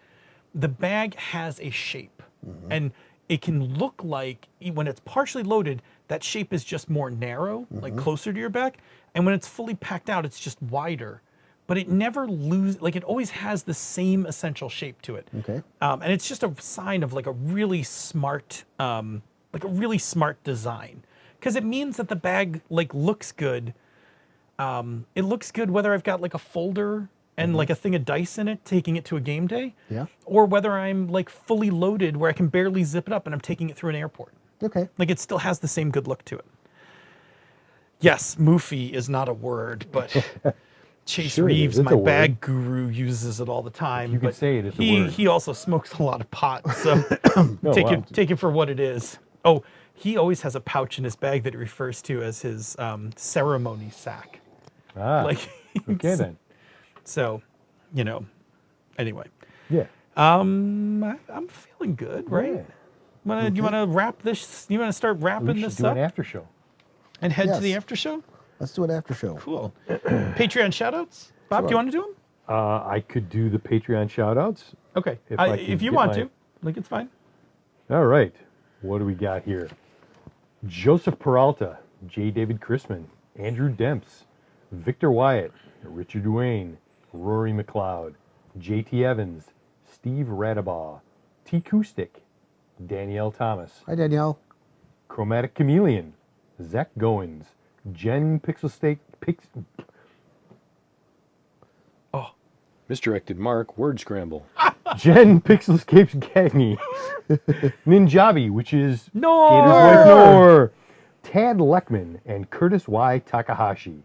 Speaker 2: the bag has a shape. And it can look like, when it's partially loaded, that shape is just more narrow, like closer to your back. And when it's fully packed out, it's just wider. But it never loses, like it always has the same essential shape to it.
Speaker 4: Okay.
Speaker 2: And it's just a sign of like a really smart design. Because it means that the bag like looks good. It looks good whether I've got like a folder and like a thing of dice in it, taking it to a game day.
Speaker 4: Yeah.
Speaker 2: Or whether I'm like fully loaded where I can barely zip it up and I'm taking it through an airport.
Speaker 4: Okay.
Speaker 2: Like it still has the same good look to it. Yes, moofy is not a word, but Chase
Speaker 3: Sure it is.
Speaker 2: Reeves,
Speaker 3: It's
Speaker 2: my
Speaker 3: a word.
Speaker 2: bag guru, uses it all the time.
Speaker 3: You can
Speaker 2: but
Speaker 3: say it, it's a word.
Speaker 2: He also smokes a lot of pot, so
Speaker 3: wow.
Speaker 2: take it for what it is. Oh, he always has a pouch in his bag that he refers to as his ceremony sack. Like,
Speaker 3: Okay then.
Speaker 2: So, you know, anyway.
Speaker 3: Yeah.
Speaker 2: I'm feeling good, right?
Speaker 3: Yeah.
Speaker 2: You wanna wrap this? You wanna start wrapping
Speaker 3: We should
Speaker 2: this
Speaker 3: do
Speaker 2: up
Speaker 3: an after show.
Speaker 2: and head to
Speaker 4: Yes.
Speaker 2: the after show?
Speaker 4: Let's do an after show.
Speaker 2: Cool. Patreon shoutouts, Bob. Do you want to do them?
Speaker 3: I could do the Patreon shout-outs.
Speaker 2: Okay.
Speaker 3: If I can
Speaker 2: If you
Speaker 3: get
Speaker 2: want
Speaker 3: my-
Speaker 2: to, like it's fine.
Speaker 3: All right. What do we got here? Joseph Peralta, J. David Chrisman, Andrew Demps, Victor Wyatt, Richard Duane, Rory McLeod, J.T. Evans, Steve Radabaugh, T. Kustik, Danielle Thomas,
Speaker 4: Hi, Danielle.
Speaker 3: Chromatic Chameleon, Zach Goins, Jen
Speaker 2: Oh,
Speaker 6: Misdirected Mark, word scramble.
Speaker 3: Jen Pixelscapes Gagney, Ninjabi, which is
Speaker 2: No!
Speaker 3: Gator's wife Nor, Tad Leckman, and Curtis Y. Takahashi.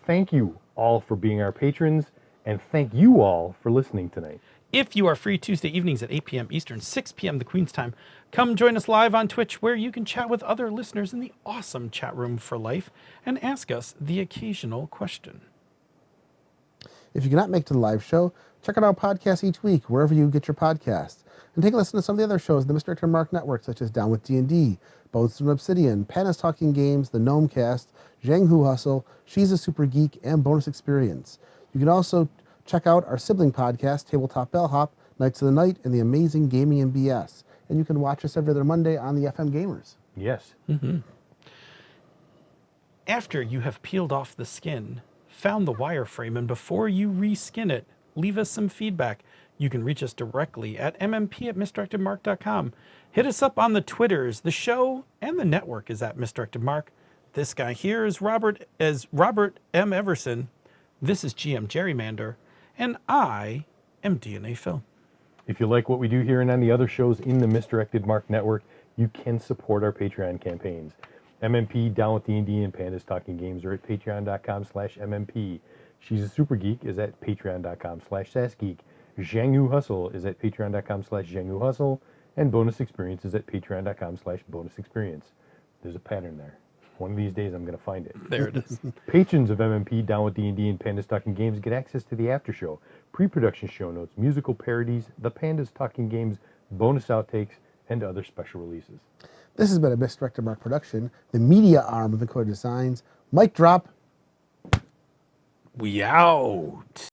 Speaker 3: Thank you all for being our patrons, and thank you all for listening tonight.
Speaker 2: If you are free Tuesday evenings at 8 p.m. Eastern, 6 p.m. the Queen's time, come join us live on Twitch where you can chat with other listeners in the awesome chat room for life and ask us the occasional question.
Speaker 4: If you cannot make it to the live show, check out our podcast each week, wherever you get your podcasts. And take a listen to some of the other shows in the Misdirected Mark Network, such as Down with D&D, Bones from Obsidian, Panda's Talking Games, The Gnome Cast, Zhang Hu Hustle, She's a Super Geek, and Bonus Experience. You can also check out our sibling podcast, Tabletop Bellhop, Knights of the Night, and The Amazing Gaming and BS. And you can watch us every other Monday on the FM Gamers.
Speaker 3: Yes.
Speaker 2: After you have peeled off the skin, found the wireframe, and before you reskin it, leave us some feedback. You can reach us directly at mmp@misdirectedmark.com. Hit us up on the Twitters. The show and the network is at misdirectedmark. This guy here is Robert M. Everson. This is GM Gerrymander, and I am DNA Phil.
Speaker 3: If you like what we do here and on the other shows in the Misdirected Mark Network, you can support our Patreon campaigns. MMP, Down with D&D, and Pandas Talking Games are at patreon.com/MMP. She's a Super Geek is at patreon.com/SassGeek. Zhang Hu Hustle is at patreon.com/Zhang Hu Hustle. And Bonus Experience is at patreon.com/Bonus Experience. There's a pattern there. One of these days I'm going to find it.
Speaker 2: There it is.
Speaker 3: Patrons of MMP, Down with D&D, and Pandas Talking Games get access to the after show, pre-production show notes, musical parodies, the Pandas Talking Games, bonus outtakes, and other special releases.
Speaker 4: This has been a Misdirected Mark production, the media arm of Encoded Designs. Mic drop.
Speaker 2: We out.